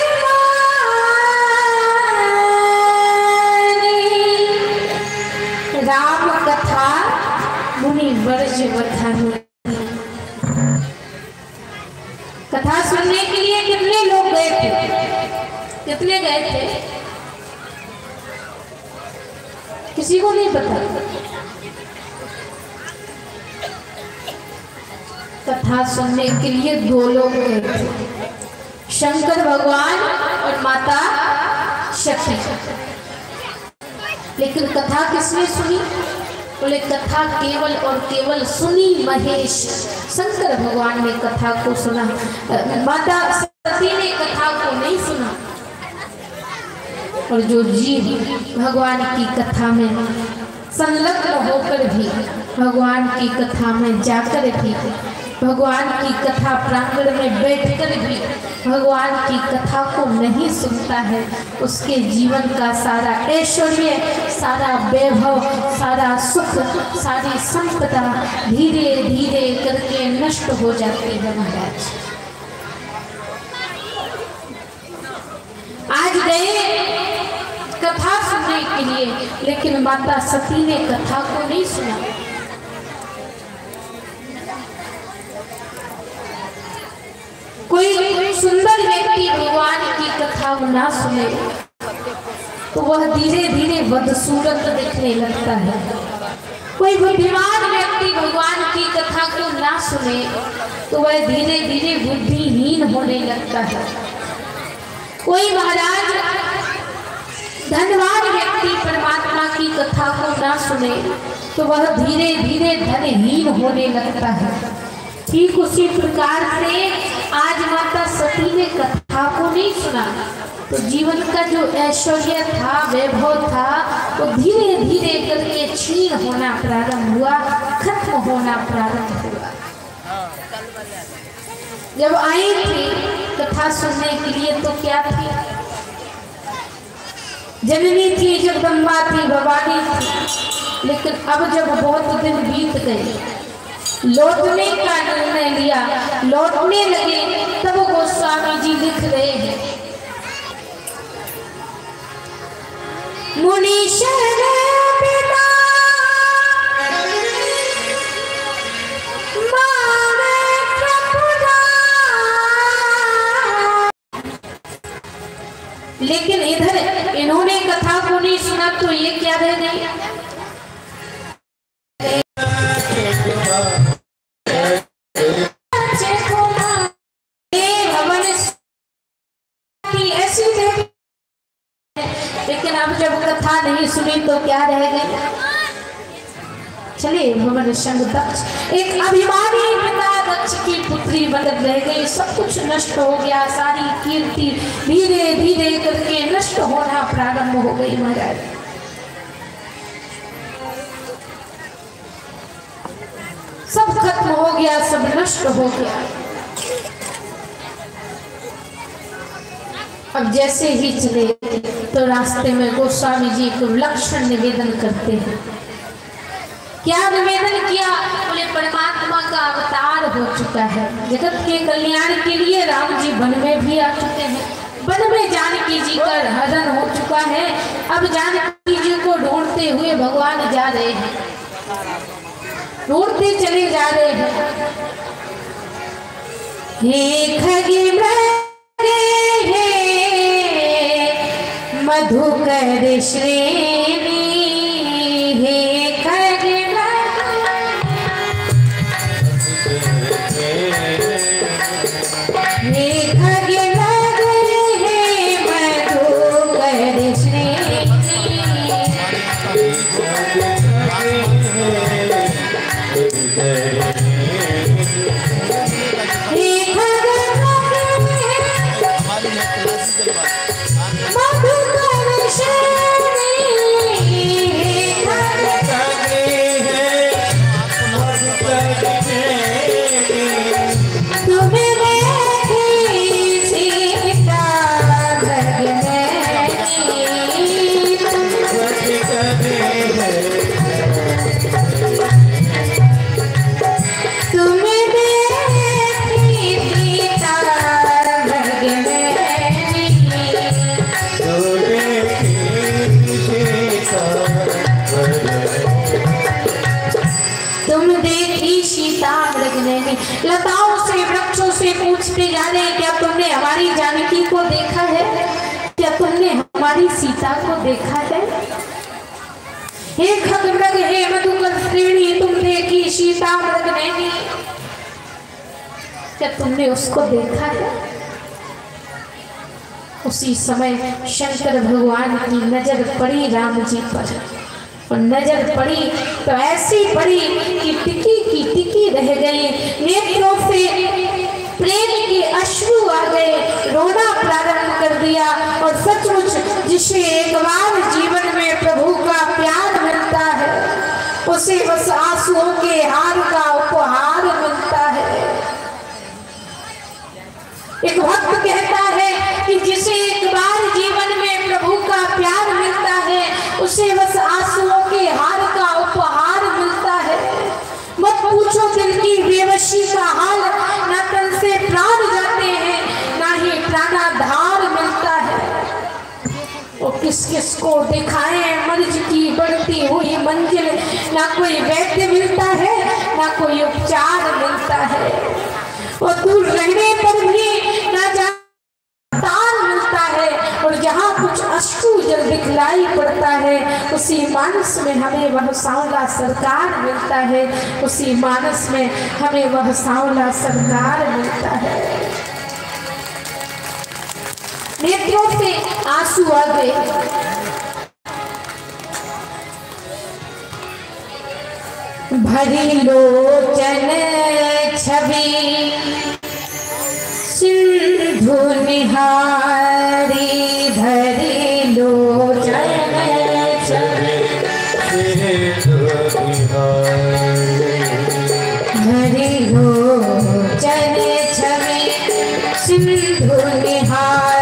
मुनि वर्ज वधानु। कथा सुनने के लिए कितने लोग गए थे? कितने गए थे? किसी को नहीं पता। कथा सुनने के लिए 2 लोग गए थे, शंकर भगवान और माता शक्ति। लेकिन कथा किसने सुनी? बोले कथा केवल और केवल सुनी महेश। शंकर भगवान ने कथा को सुना, माता सती ने कथा को नहीं सुना। और जो जीव भगवान की कथा में संलग्न होकर भी, भगवान की कथा में जाकर भी, भगवान की कथा प्रांगण में बैठकर भी भगवान की कथा को नहीं सुनता है, उसके जीवन का सारा ऐश्वर्य, सारा वैभव, सारा सुख, सारी संपदा धीरे धीरे करके नष्ट हो जाती है। महाराज आज गए कथा सुनने के लिए, लेकिन माता सती ने कथा को नहीं सुना। कोई सुंदर व्यक्ति भगवान की कथा ना सुने तो वह धीरे धीरे बदसूरत दिखने लगता है। कोई बुद्धिमान व्यक्ति भगवान की कथा को ना सुने तो वह धीरे धीरे बुद्धिहीन होने लगता है। कोई महाराज धनवान व्यक्ति परमात्मा की कथा को ना सुने तो वह धीरे धीरे धनहीन होने लगता है। ठीक उसी प्रकार से आज माता सती ने कथा को नहीं सुना तो जीवन का जो ऐश्वर्य था, वैभव था, वो धीरे धीरे करके क्षीण होना प्रारंभ हुआ, खत्म होना प्रारंभ हुआ। जब आई थी कथा सुनने के लिए तो क्या थी? जननी थी, जगदम्बा थी, भवानी थी। लेकिन अब जब बहुत दिन बीत गए, लौटने का निर्णय लिया, लौटने लगे, तब गोस्वामी जी लिख रहे हैं, मुनीश्वर पिता मारे प्रभुदा। लेकिन इधर इन्होंने कथा को नहीं सुना तो ये क्या रह गई? लेकिन अब जब कथा नहीं सुनी तो क्या रह गई? चलिए भवन संग दक्ष, एक अभिमानी पिता दक्ष की पुत्री बनकर रह गई। सब कुछ नष्ट हो गया, सारी कीर्ति धीरे धीरे करके नष्ट होना प्रारंभ हो गई। महाराज सब खत्म हो गया, सब नष्ट हो गया। अब जैसे ही चले तो रास्ते में गोस्वामी जी को लक्षण निवेदन करते हैं। क्या निवेदन किया? बोले परमात्मा का अवतार हो चुका है, जगत के कल्याण के लिए राम जी वन में भी आ चुके हैं। वन में जानकी जी का हरण हो चुका है। अब जानकी जी को ढूंढते हुए भगवान जा रहे हैं, ढूंढते चले जा रहे हैं। हे खगे मधुकर श्रेणी, हे खगे हे खगे हे मधुकर श्रेणी, तुम देखी सीता मृग नैनी। लताओं से वृक्षों से पूछते जा रहे हैं, क्या तुमने हमारी जानकी को देखा है? क्या तुमने हमारी सीता को देखा है? हे खगमृग हे मधुकर श्रेणी, तुम देखी सीता मृग नैनी, क्या तुमने उसको देखा है? उसी समय शंकर भगवान की नजर पड़ी राम जी पर, और नजर पड़ी तो ऐसी पड़ी कि टिकी की टिकी रह गई। नेत्रों से प्रेम के अश्रु आ गए, रोना प्रारंभ कर दिया। और सचमुच जिसे एक बार जीवन में प्रभु का प्यार मिलता है, उसे बस आंसुओं के हार का उपहार मिलता है। एक भक्त कहता है कि जिसे एक बार जीवन में प्रभु का प्यार मिलता है, उसे बस आंसुओं के हार का उपहार मिलता है। मत पूछो दिल की बेबसी का हाल, ना तन से प्राण जाते हैं, ना ही प्राणाधार मिलता है। और किस किस को दिखाएं मर्ज की बढ़ती हुई मंजिल, ना कोई वैद्य मिलता है, ना कोई उपचार मिलता है। और दूर रहने पर भी ना तार मिलता है, और जहाँ कुछ अश्रु जल दिखलाई पड़ता है, उसी मानस में हमें वह सांवला सरकार मिलता है। उसी मानस में हमें वह सांवला सरकार मिलता है। नेत्रों से आंसू आ गए। भरी लोचन छवि सिंधु निहारी, भरी लोचन छवि भरी लोचन छवि सिंधु निहारी,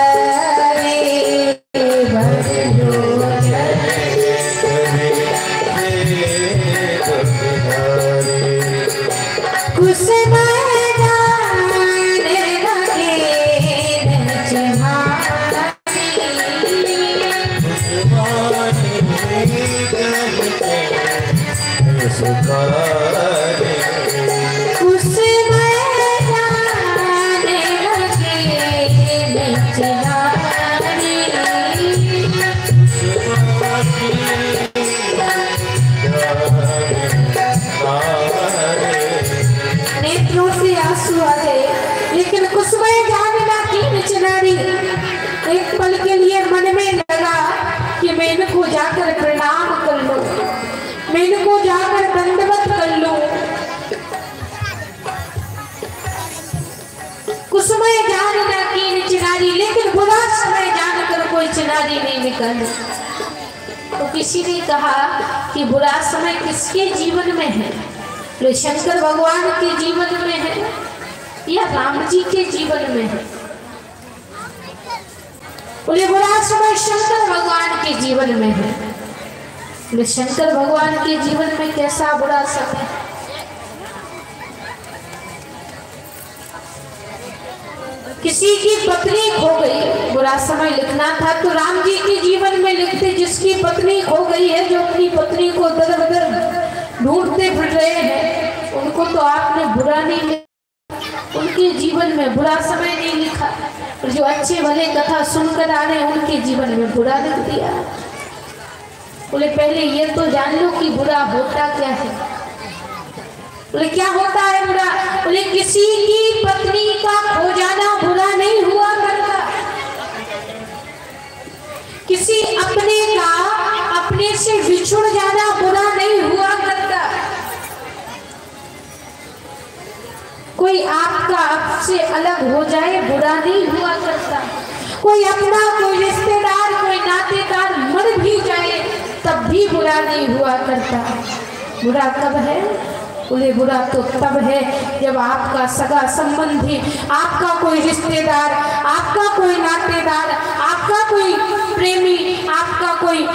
भरी लोचन कुसुम एक पल के लिए मन में लगा कि मैं इनको जाकर प्रणाम कर लूं, मैं इनको जाकर दंडवत कर लूं। कुसुमय जान ना कीन चिनारी, लेकिन बुरा समय जानकर कोई चिनारी नहीं निकल। तो किसी ने कहा कि बुरा समय किसके जीवन में है? तो शंकर भगवान के जीवन में है या राम जी के जीवन में है? बोले बुरा समय शंकर भगवान के जीवन में है। बोले शंकर भगवान के जीवन में कैसा बुरा समय? किसी की पत्नी खो गई, बुरा समय लिखना था तो राम जी के जीवन में लिखते। जिसकी पत्नी खो गई है, जो अपनी पत्नी को दर बदर ढूंढते फिर रहे हैं, उनको तो आपने बुरा नहीं लिखा, उनके जीवन में बुरा समय नहीं लिखा। और जो अच्छे भले कथा सुनकर आ रहे उनके जीवन में बुरा लिख दिया। बोले पहले ये तो जान लो कि बुरा होता क्या है। बोले क्या होता है बुरा? बोले किसी की पत्नी का खो जाना बुरा नहीं हुआ करता, किसी अपने का अपने से बिछुड़ जाना बुरा नहीं हुआ करता, कोई आपका आपसे अलग हो जाए बुरा नहीं हुआ करता, कोई अपना कोई रिश्तेदार कोई नातेदार मर भी जाए तब भी बुरा नहीं हुआ करता। बुरा कब है? बोले बुरा तो तब है जब आपका सगा संबंधी, आपका कोई रिश्तेदार, आपका कोई नातेदार, आपका कोई प्रेमी, आपका कोई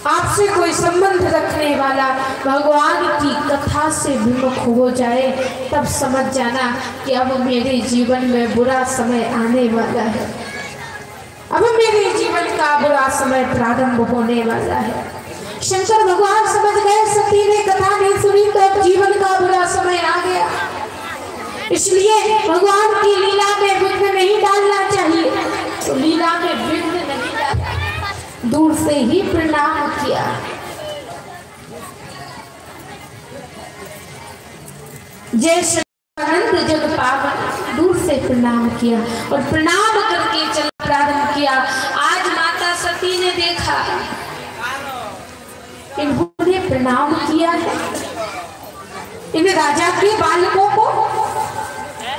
आपसे कोई संबंध रखने वाला भगवान की कथा से विमुख हो जाए, तब समझ जाना कि अब मेरे जीवन में बुरा समय आने वाला है, अब मेरे जीवन का बुरा समय प्रारंभ होने वाला है। शंकर भगवान समझ गए सती ने कथा नहीं सुनी तो अब जीवन का बुरा समय आ गया, इसलिए भगवान की लीला में विघ्न नहीं डालना चाहिए। तो लीला में विघ्न नहीं डाला, दूर से ही प्रणाम किया। जय सच्चिदानंद जग पावन, दूर से प्रणाम किया और प्रणाम करके चल प्रारंभ किया। आज माता सती ने देखा इन्होंने प्रणाम किया है, इन राजा के बालकों को,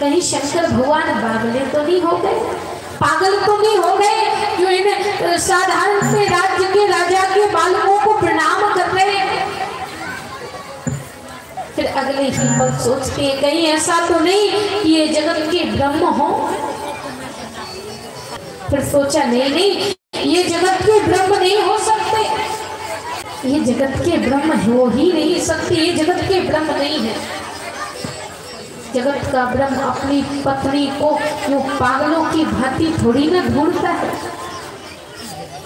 कहीं शंकर भगवान बावले तो नहीं हो गए, पागल तो नहीं हो गए जो इन साधारण से राज्य के राजा के बालकों को प्रणाम कर रहे हैं। फिर अगले ही पल सोचते हैं कहीं ऐसा तो नहीं कि ये जगत के ब्रह्म हो। फिर सोचा नहीं, ये जगत के ब्रह्म नहीं हो सकते, ये जगत के ब्रह्म हो ही नहीं सकते, ये जगत के ब्रह्म नहीं है। जगत का ब्रह्म अपनी पत्नी को वो पागलों की भांति थोड़ी ना ढूंढता है।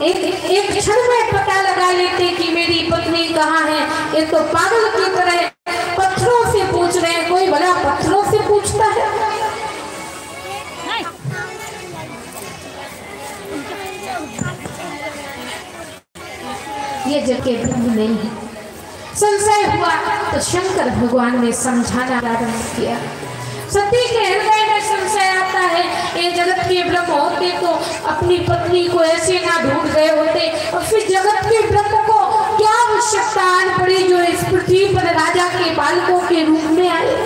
एक क्षण में पता लगा लेते कि मेरी पत्नी कहाँ है। ये तो पागल की तरह पत्थरों से पूछ रहे हैं, कोई बड़ा पत्थरों से पूछता है। ये जगह ब्रह्म नहीं है। संशय हुआ तो शंकर भगवान ने समझाना प्रारंभ किया। सती के हृदय में संशय आता है, ये जगत के ब्रह्म होते तो अपनी पत्नी को ऐसे ना ढूंढ गए होते, और फिर जगत के ब्रह्म को क्या आवश्यकता आन पड़ी जो इस पृथ्वी पर राजा के बालकों के रूप में आए।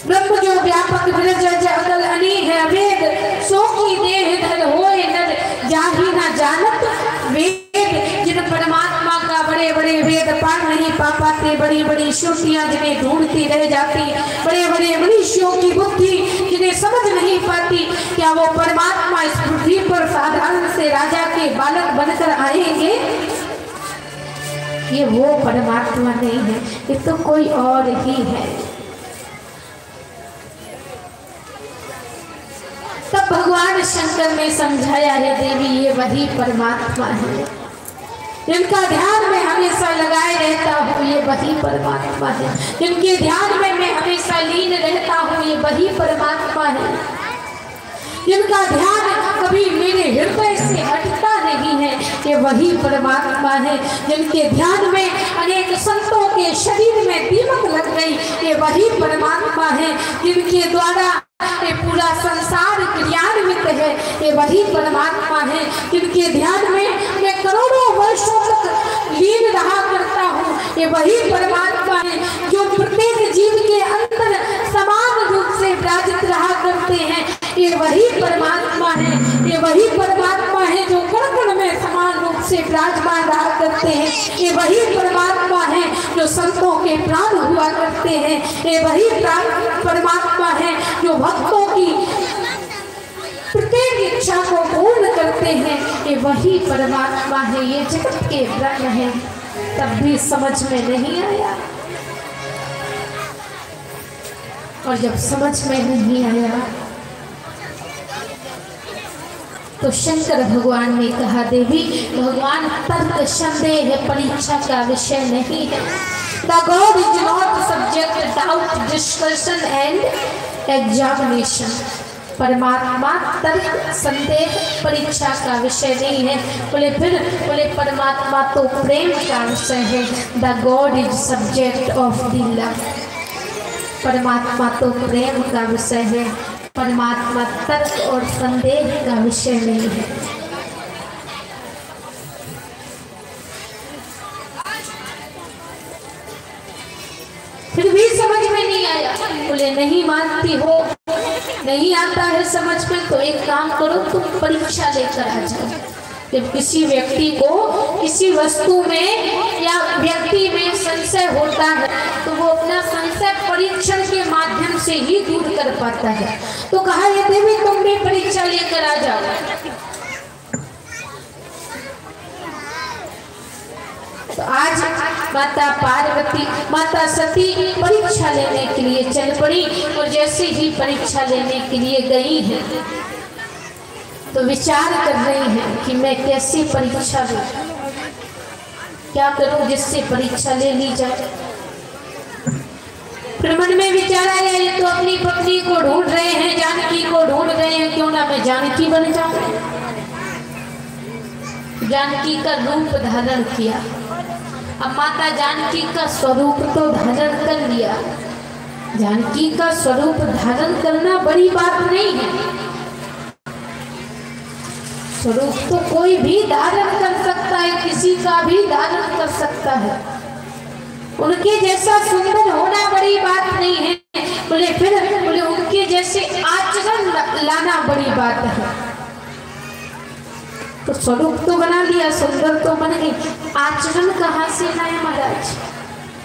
ब्रह्म जो व्यापक अगल अनी है अभेद, सो की देह धर होए नर जाहि ना जानत वेद। जिन परमात्मा का बड़े बड़े वेद पार नहीं पा पाते, बड़ी बड़ी श्रुतियां जिन्हें ढूंढती रह जाती, बड़े बड़े मनुष्यों की बुद्धि जिन्हें समझ नहीं पाती, क्या वो परमात्मा इस पृथ्वी पर साधारण से राजा के बालक बनकर आएंगे? ये वो परमात्मा नहीं है, ये तो कोई और ही है। तब भगवान शंकर ने समझाया, है देवी ये वही परमात्मा है, जिनका ध्यान में हमेशा लगाए रहता हूँ, ये वही परमात्मा है। जिनके ध्यान में मैं हमेशा लीन रहता हूँ, ये वही परमात्मा है। जिनका ध्यान कभी मेरे हृदय से हटता नहीं है, ये वही परमात्मा है। जिनके ध्यान में अनेक संतों के शरीर में दीमक लग गई, ये वही परमात्मा है। जिनके द्वारा ये पूरा संसार क्रियान्वित है, ये वही परमात्मा है। जिनके ध्यान में मैं करोड़ों वर्षों तक लीन रहा करता हूँ, ये वही परमात्मा है। जो प्रत्येक जीव के अंदर समान रूप से विराजित रहा करते हैं, ये वही परमात्मा है। ये वही परमात्मा है जो कण कण में समान रूप से विराजमान रहा करते हैं। ये वही परमात्मा है जो संतों के प्राण हुआ करते हैं। ये वही परमात्मा है जो भक्तों की प्रत्येक इच्छा को पूर्ण करते हैं। ये वही परमात्मा है, ये जगत के ब्रह्म है। तब भी समझ में नहीं आया, और जब समझ में नहीं आया तो शंकर भगवान ने कहा, देवी भगवान तर्क संदेह परीक्षा का विषय नहीं है। The God is not subject to doubt, discussion and examination. परमात्मा तर्क संदेह परीक्षा का विषय नहीं है। बोले परमात्मा तो प्रेम का विषय है। The God is subject of the love. परमात्मा तो प्रेम का विषय है, परमात्मा तर्क और संदेह का विषय नहीं है। फिर भी समझ में नहीं आया। बोले नहीं मानती हो, नहीं आता है समझ में, तो एक काम करो, तुम परीक्षा लेकर आ जाओ। जब किसी व्यक्ति को किसी वस्तु में या व्यक्ति में संशय होता है तो वो अपना संशय परीक्षण के माध्यम से ही दूर कर पाता है। तो कहा, ये देवी तुम भी परीक्षा लेकर आ जाओ। तो आज माता पार्वती, माता सती परीक्षा लेने के लिए चल पड़ी, और जैसे ही परीक्षा लेने के लिए गई है तो विचार कर रही हैं कि मैं कैसी परीक्षा लूं। क्या करूं जिससे परीक्षा ले ली जाए। फिर मन में विचार आया, ये तो अपनी पत्नी को ढूंढ रहे हैं, जानकी को ढूंढ रहे हैं, क्यों ना मैं जानकी बन जाऊं। जानकी का रूप धारण किया। अब माता जानकी का स्वरूप तो धारण कर लिया। जानकी का स्वरूप धारण करना बड़ी बात नहीं है। स्वरूप तो कोई भी धारण कर सकता है, किसी का भी धारण कर सकता है। उनके जैसा सुंदर होना बड़ी बात नहीं है, बोले उनके जैसे आचरण लाना बड़ी बात है। तो स्वरूप तो बना लिया, सुंदर तो बन गई, आचरण कहाँ से लाए महाराज।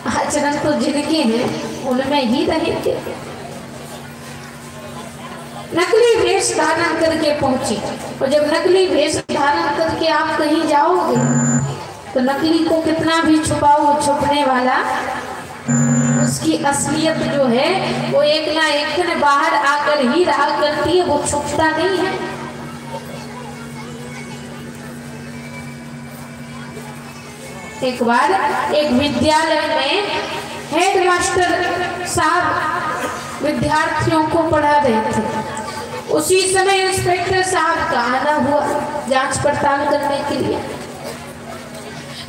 आचरण तो जिनके हैं उनमें ही रहेंगे। नकली वेश धारण करके पहुंची, और जब नकली वेश धारण करके आप कहीं जाओगे तो नकली को कितना भी छुपाओ, छुपने वाला उसकी असलियत जो है वो एक ना एक दिन बाहर आकर ही रहा करती है, वो छुपता नहीं है। एक बार एक विद्यालय में हेडमास्टर साहब विद्यार्थियों को पढ़ा रहे थे। उसी समय इंस्पेक्टर साहब का आना हुआ जांच पड़ताल करने के लिए।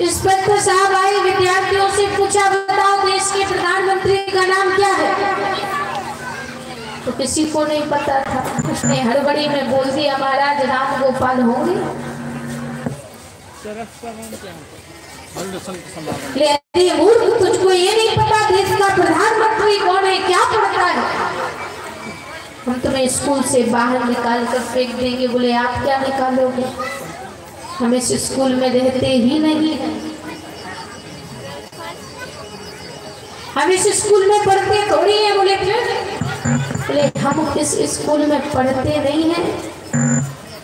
इंस्पेक्टर साहब आए, विद्यार्थियों से पूछा, बताओ देश के प्रधानमंत्री का नाम क्या है। तो किसी को नहीं पता था। उसने हड़बड़ी में बोल दिया, महाराज राम गोपाल होंगे। ले मूर्ख, तुझको ये नहीं पता देश का प्रधानमंत्री कौन है, क्या पढ़ता है। हम तुम्हें स्कूल से बाहर निकाल कर फेंक देंगे। बोले आप क्या निकालोगे, हम इस स्कूल में रहते ही नहीं हैं, हम इस स्कूल में पढ़ते थोड़ी है। बोले फिर, बोले हम इस स्कूल में पढ़ते नहीं हैं।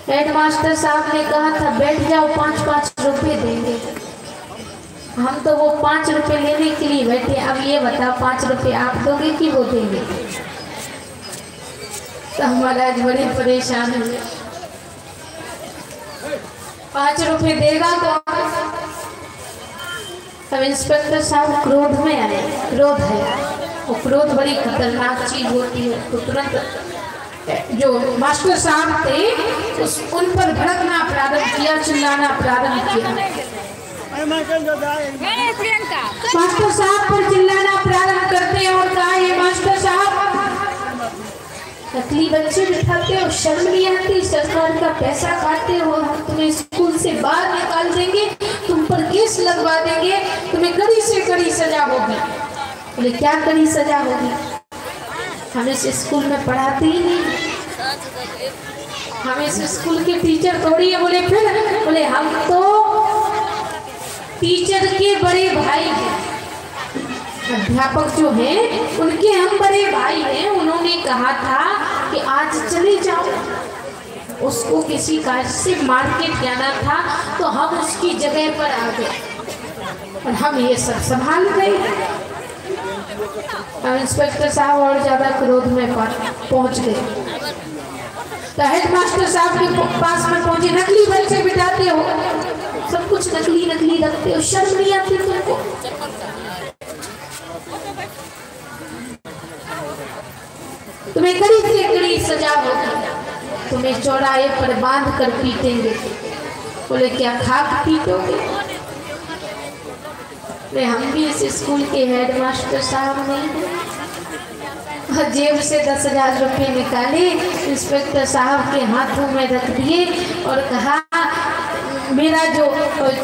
हेडमास्टर साहब ने कहा था बैठ जाओ, 5-5 रुपए देंगे। हम तो वो 5 रुपए लेने के लिए बैठे। अब ये बताओ 5 रुपए आप दोगे कि वो देंगे। तो हमारा आज बड़े परेशान हुए। 5 रुपए देगा कौन। अब इंस्पेक्टर साहब क्रोध में आए। क्रोध है, वो क्रोध बड़ी खतरनाक चीज होती है। तो तुरंत जो मास्टर साहब थे उन पर भड़कना प्रारंभ किया, चिल्लाना प्रारंभ किया। मास्टर साहब पर चिल्लाना प्रारंभ करते हैं और कहा, ये मास्टर साहब नकली बच्चे बिठाते हो, शर्म नहीं आती, सरकार का पैसा खाते हो, हम तुम्हें स्कूल से बाहर निकाल देंगे, तुम पर केस लगवा देंगे, तुम्हें कड़ी से कड़ी सजा होगी। बोले क्या कड़ी सजा होगी, हम इस स्कूल में पढ़ाते ही नहीं, हम इस स्कूल के टीचर थोड़ी है। बोले फिर, बोले हम तो टीचर के बड़े भाई हैं, अध्यापक जो हैं उनके हम बड़े भाई हैं। उन्होंने कहा था कि आज चले जाओ, उसको किसी कार्य से मार्केट जाना था तो हम उसकी जगह पर आ गए और हम ये सब संभाल रहे हैं। इंस्पेक्टर साहब और ज्यादा क्रोध में पहुंच गए। तो हेडमास्टर साहब के पास में पहुंचे, नकली बच्चे बिठाते हो, सब कुछ नकली नकली रखते हो, शर्म नहीं आती तुमको। तुम्हें कड़ी से कड़ी सजा होगी, तुम्हें चौराहे पर बांध कर पीटेंगे। बोले क्या खाक पीटोगे। हम भी इस स्कूल के हेडमास्टर साहब नहीं हैं। जेब से 10,000 रुपये निकाले, इंस्पेक्टर साहब के हाथों में रख दिए और कहा, मेरा जो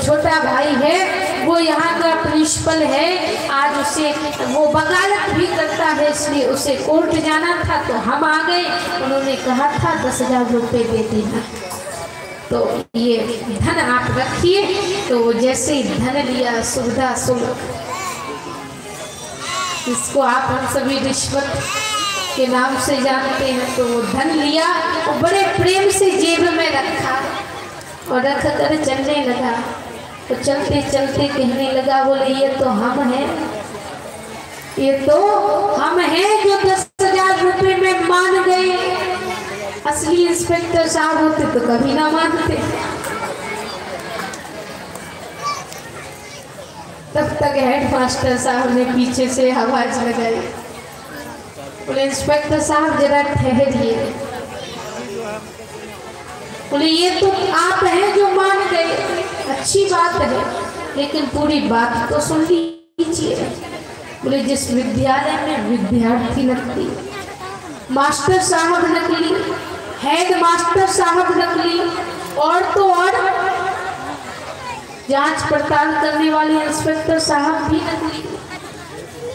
छोटा भाई है वो यहाँ का प्रिंसिपल है, आज उसे वो बगालत भी करता है, इसलिए उसे कोर्ट जाना था तो हम आ गए। उन्होंने कहा था 10,000 रुपये दे देना, तो ये धन आप रखिए। तो जैसे धन लिया, सुविधा शुल्क, इसको आप हम सभी रिश्वत के नाम से जानते हैं, तो वो धन लिया और बड़े प्रेम से जेब में रखा और रख कर चलने लगा। तो चलते चलते कहने लगा, बोले ये तो हम हैं, ये तो हम हैं जो 10,000 रुपये में मान गए। असली इंस्पेक्टर साहब होते तो कभी ना मानते। तब तक हेड मास्टर साहब ने पीछे से आवाज लगाई, बोले इंस्पेक्टर साहब जरा ठहरिए। बोले ये तो आप हैं जो मान गए, अच्छी बात है, लेकिन पूरी बात तो सुन लीजिए। बोले जिस विद्यालय में विद्यार्थी नकली, मास्टर साहब नकली, हेड मास्टर साहब नकली, और तो और जांच पड़ताल करने वाले इंस्पेक्टर साहब भी नकली,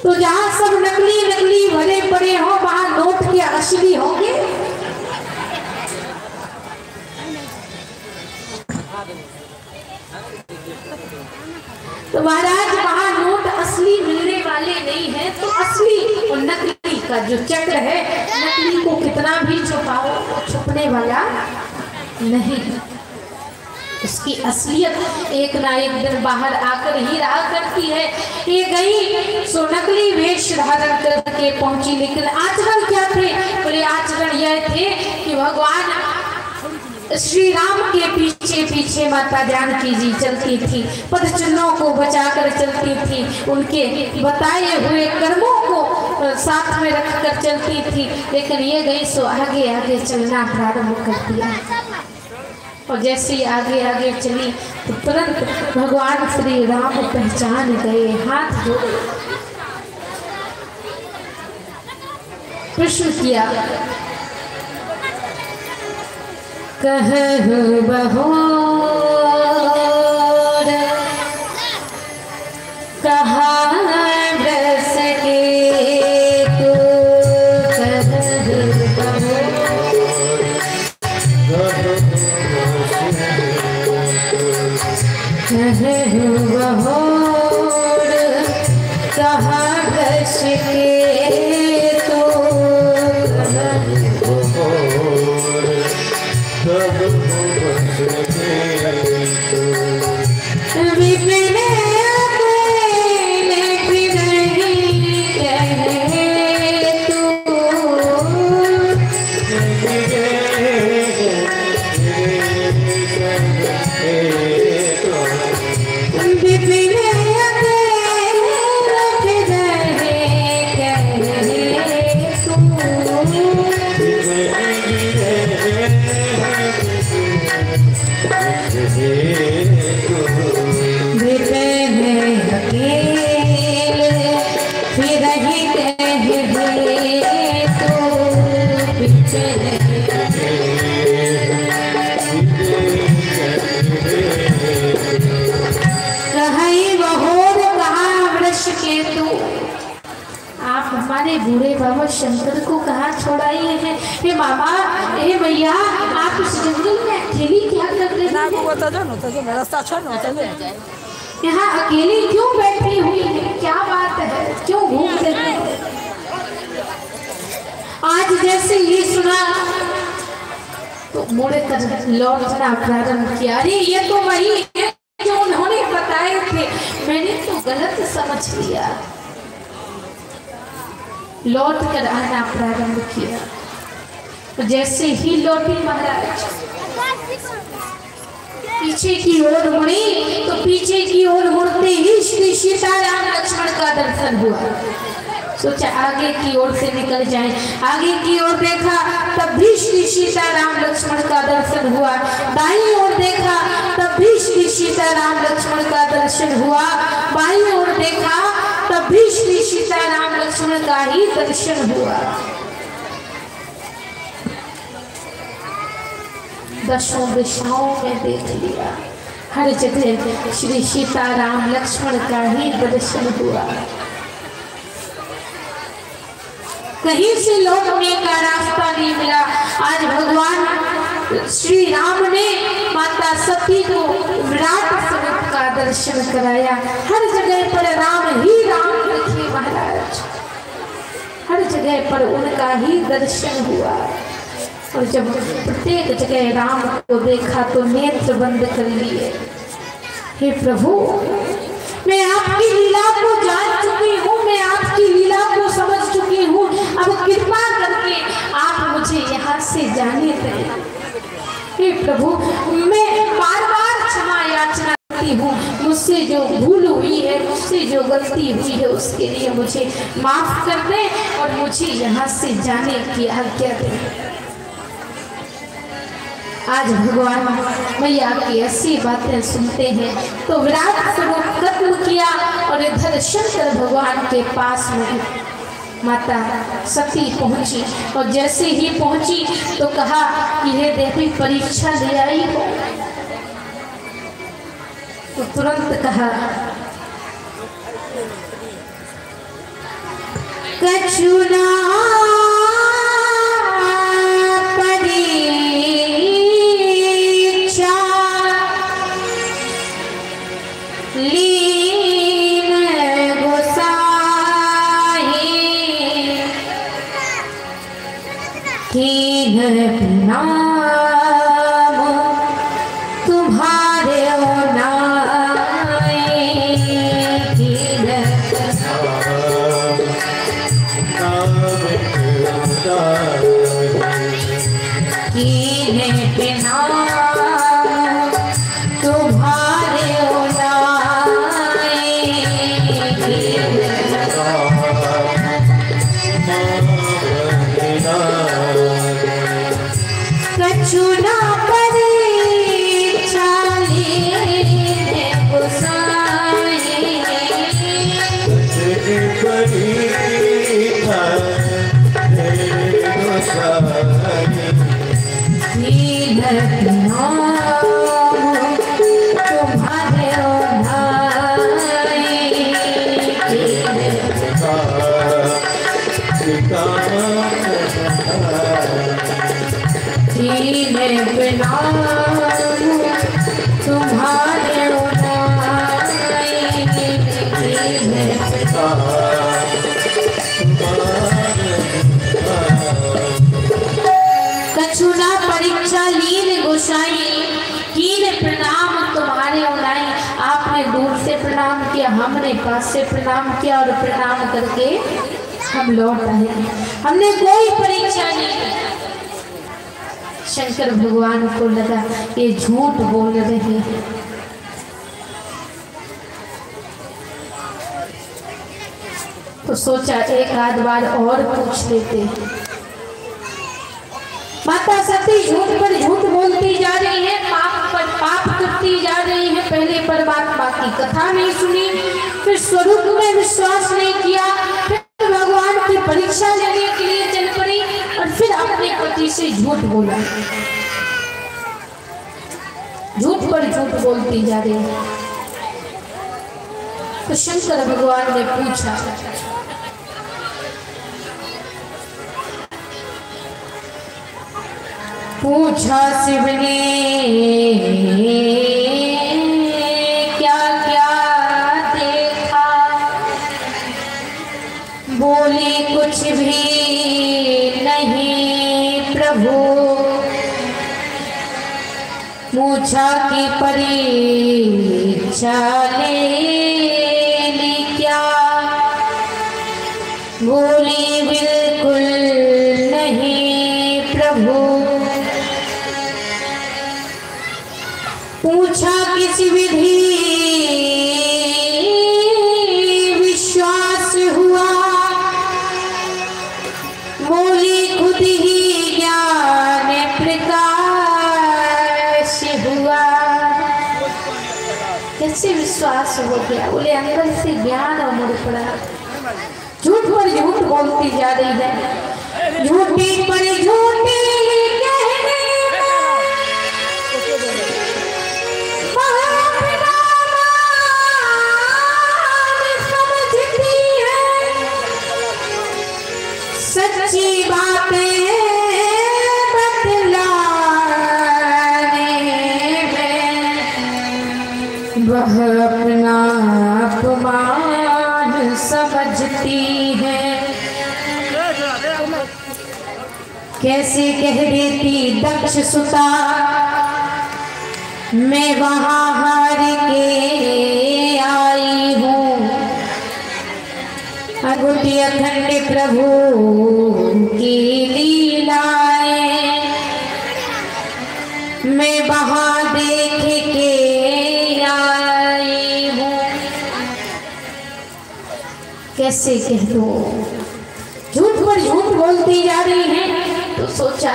तो जहां सब नकली नकली भरे पड़े हो वहां नोट के असली होंगे? तो महाराज वहां नोट असली मिलने वाले नहीं है, तो असली और नकली का जो चक्र है, नकली को कितना भी छुपाओ वो छुपने वाला नहीं है। उसकी असलियत एक ना एक दिन बाहर आकर ही रहा करती है। ये गई सो नकली वेश धारण करके पहुंची, लेकिन आचरण क्या थे? बोले आचरण यह थे कि भगवान श्री राम के पीछे पीछे माता जानकी जी चलती थी, पद चिन्हों को बचाकर चलती थी, उनके बताए हुए कर्मों को साथ में रखकर चलती थी। लेकिन ये गई सो आगे आगे चलना प्रारंभ कर दिया, और जैसे ही आगे आगे चली तो तुरंत भगवान श्री राम पहचान गए, हाथ जोड़े, प्रश्न किया, कहु बहोर कहाँ बरस के तू, कहु बहोर कहाँ बरस के तू, बूढ़े बाबा शंकर को कहाँ छोड़ाए हैं? हे मामा, हे भैया, आप इस जंगल में अकेली क्या कर रहे हैं? यहाँ अकेली क्यों बैठी हुई है? क्या बात है, क्यों घूम रहे हैं? आज जैसे ये सुना तो मुड़े कर लौटना प्रारंभ किया। अरे ये तो वही है जो उन्होंने बताए थे, मैंने तो गलत समझ लिया। लौट कर आना प्रारंभ किया, तो जैसे ही लौटी महाराज पीछे की ओर मुड़ी, तो पीछे की ओर मुड़ते ही श्री सीताराम लक्ष्मण का दर्शन हुआ। सोचा आगे की ओर से निकल जाए, आगे की ओर देखा तब भी श्री सीताराम लक्ष्मण का दर्शन हुआ, दाईं ओर देखा तब भी श्री सीताराम लक्ष्मण का दर्शन हुआ, बाईं ओर देखा तब भी श्री सीताराम लक्ष्मण का ही दर्शन हुआ। दशों दिशाओं में देख लिया, हर जगह श्री सीताराम लक्ष्मण का ही दर्शन हुआ। कहीं से लौटने का रास्ता नहीं मिला। आज भगवान श्री राम ने माता सती को विराट स्वरूप का दर्शन कराया। हर जगह पर राम ही राम दिखे महाराज, हर जगह पर उनका ही दर्शन हुआ। और जब प्रत्येक जगह राम को देखा तो नेत्र बंद कर लिए। हे प्रभु, मैं आपकी लीला को जान चुकी हूँ, मैं आपकी लीला को समझ चुकी हूँ, अब कृपा करके आप मुझे यहाँ से जाने दें। हे प्रभु, मैं बार बार क्षमा याचना करती हूँ, मुझसे जो भूल हुई है, मुझसे इसके लिए मुझे माफ कर दें और मुझे यहाँ से जाने की आज्ञा दें। आज भगवान मैया की ऐसी बातें सुनते हैं तो विराट स्वरूप खत्म किया और इधर शंकर भगवान के पास में माता सती पहुंची और जैसे ही पहुंची तो कहा कि हे देवी परीक्षा ले आई हो। तो तुरंत कहा कछुना नाम तुम्हारे कछुना परीक्षा लीने गोसाई कीन प्रणाम तुम्हारे ओनाई। आपने दूर से प्रणाम किया, हमने पास से प्रणाम किया और प्रणाम करके हम लौट आए। हमने कोई परीक्षा नहीं। शंकर भगवान को लगा ये झूठ बोल रहे हैं, तो सोचा एक आध बार और पूछ लेते। माता सती झूठ पर झूठ बोलती जा रही है, पाप पर पाप करती जा रही है। पहले परमात्मा की कथा नहीं सुनी, फिर स्वरूप में विश्वास नहीं किया, फिर भगवान की परीक्षा लेने के लिए चल पड़ी और फिर अपने पति से झूठ बोला। झूठ पर झूठ बोलती जा रही है। तो शंकर भगवान ने पूछा शिव ने क्या क्या देखा, बोले कुछ भी नहीं प्रभु। पूछा कि परीक्षा ले क्या, बोले बिल्कुल नहीं प्रभु। पूछा किस विधि विश्वास हुआ, बोली खुद ही ज्ञान प्रकाश हुआ। कैसे विश्वास हो गया, बोले अंदर से ज्ञान उमड़ पड़ा। झूठ पर झूठ बोलती जा रही है, झूठी पर झूठी सच्ची बातें बतलाने में वह अपना अपमान समझती है। कैसे कह देती दक्ष सुता, मैं वहां हार के आई हूँ। अगुटी अखंड प्रभु की लीलाएं मैं वहां देख के आई हूँ। कैसे कह दो, झूठ पर झूठ बोलती जा रही हैं। तो सोचा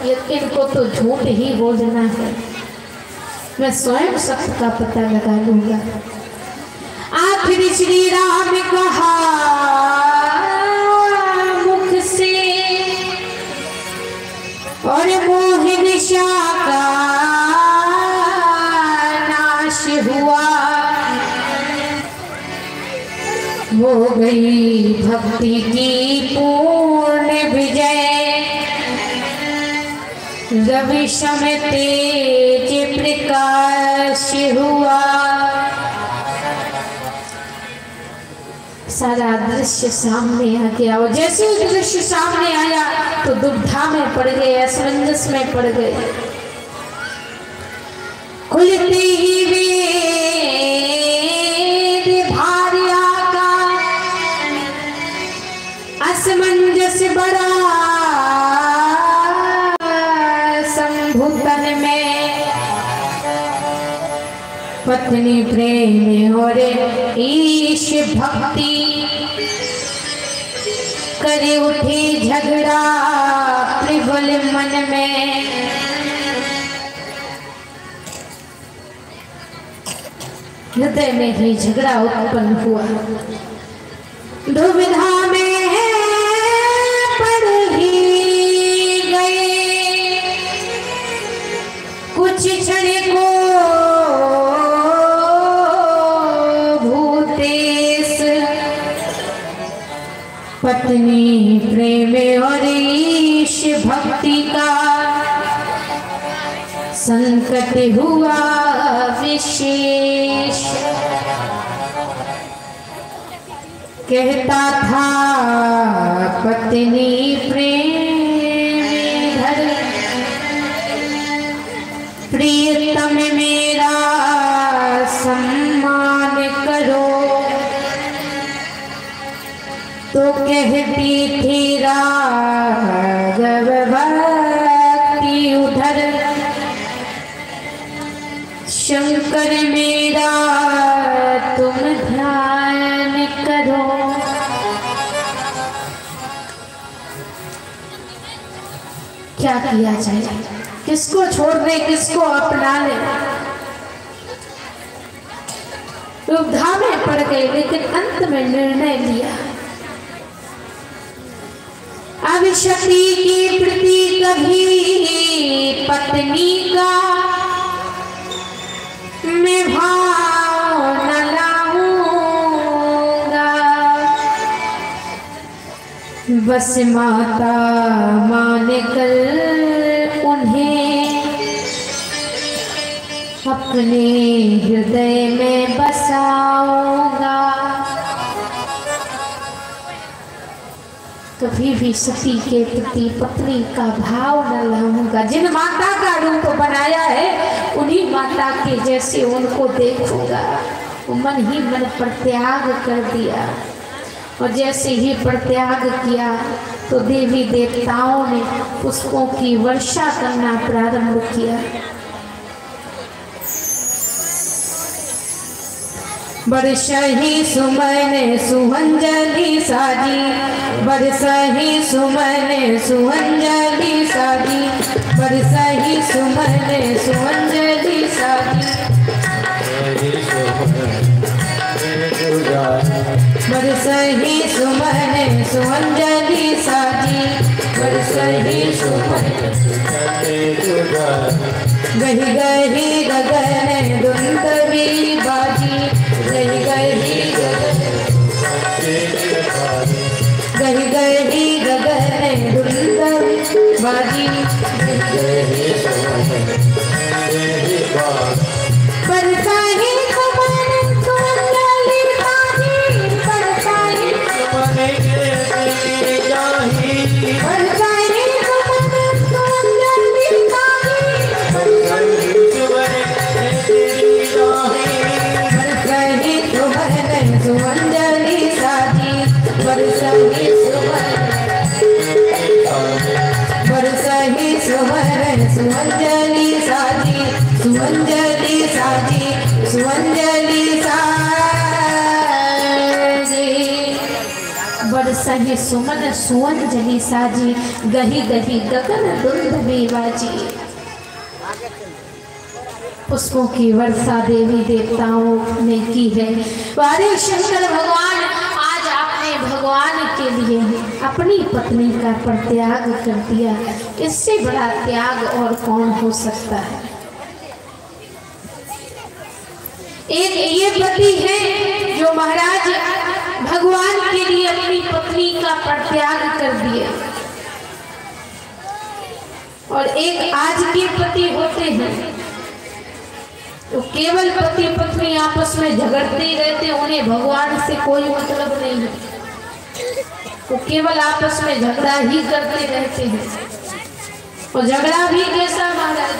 ये इनको तो झूठ ही बोलना है, मैं स्वयं सत्य का पता लगा लूंगा। आखिर श्री राम कहा मुख से और मोहिन शाह का नाश हुआ, हो गई भक्ति की पूर्ण विजय, रवि सम तेज प्रकाश हुआ। सारा दृश्य सामने आ गया और जैसे ही दृश्य सामने आया तो दुविधा में पड़ गए, असमंजस में पड़ गए। खुलते ही वेद भार्या का असमंजस बड़ा संभुतन में, पत्नी प्रेम और ईश भक्ति करे उठे झगड़ा प्रबल मन में। हृदय में ही झगड़ा उत्पन्न हुआ, दुविधा में पड़ ही गए। कुछ क्षण को भूतेश पत्नी प्रेम और ईश भक्ति का संकट हुआ विशेष। कहता था पत्नी प्रेम धर, प्रियतम मेरा सम्मान करो, तो कहती थी राघव भक्ति उधर, शंकर मेरा तुम ध्यान करो। क्या किया जाए, किसको छोड़ दे, किसको अपना ले। दुविधा में पड़ गए, लेकिन अंत में निर्णय लिया। अब शक्ति के प्रति कभी पत्नी का मैं भाव न लाऊंगा, बस माता मान कर उन्हें अपने हृदय में बसाऊंगा। कभी भी सती के प्रति पत्नी का भाव न लाऊंगा। जिन माता का रूप बनाया है उन्हीं माता के जैसे उनको देखूंगा। वो मन ही मन परित्याग कर दिया और जैसे ही परित्याग किया तो देवी देवताओं ने पुष्पों की वर्षा करना प्रारंभ किया। बरसही सुमन सुहंजलि साजी, बरसही सुमन सुहंजलि साजी, बरसही सुमन सुहंजलि साजी, बरसही सुमन सुहंजलि साजी, बरसही सुमन गही गही गगन दुंदवी बाजी, गही गही गही गही गगन दुंदवी बाजी, बरसाही सुमन सुहंजलि साजी, बरसाही बरसाही सुमन सुहंजलि साजी, सुहंजलि साजी, बरसही सुमन सुहंजलि साजी, सुहंजलि साजी, सुहंजलि साजी। बरसहि सुमन सुवन जनि साजी, गही गही गगन दुंदुभि बाजी। पुष्पों की वर्षा देवी देवताओं ने की है। अरे शंकर भगवान, आज आपने भगवान के लिए अपनी पत्नी का परित्याग कर दिया, इससे बड़ा त्याग और कौन हो सकता है। एक ये पति है जो महाराज भगवान के लिए अपनी पत्नी का परित्याग कर दिए, और एक आज के पति होते हैं तो केवल पति पत्नी आपस में झगड़ते ही रहते, उन्हें भगवान से कोई मतलब नहीं है, वो केवल आपस में झगड़ा ही करते रहते हैं। और झगड़ा भी कैसा महाराज,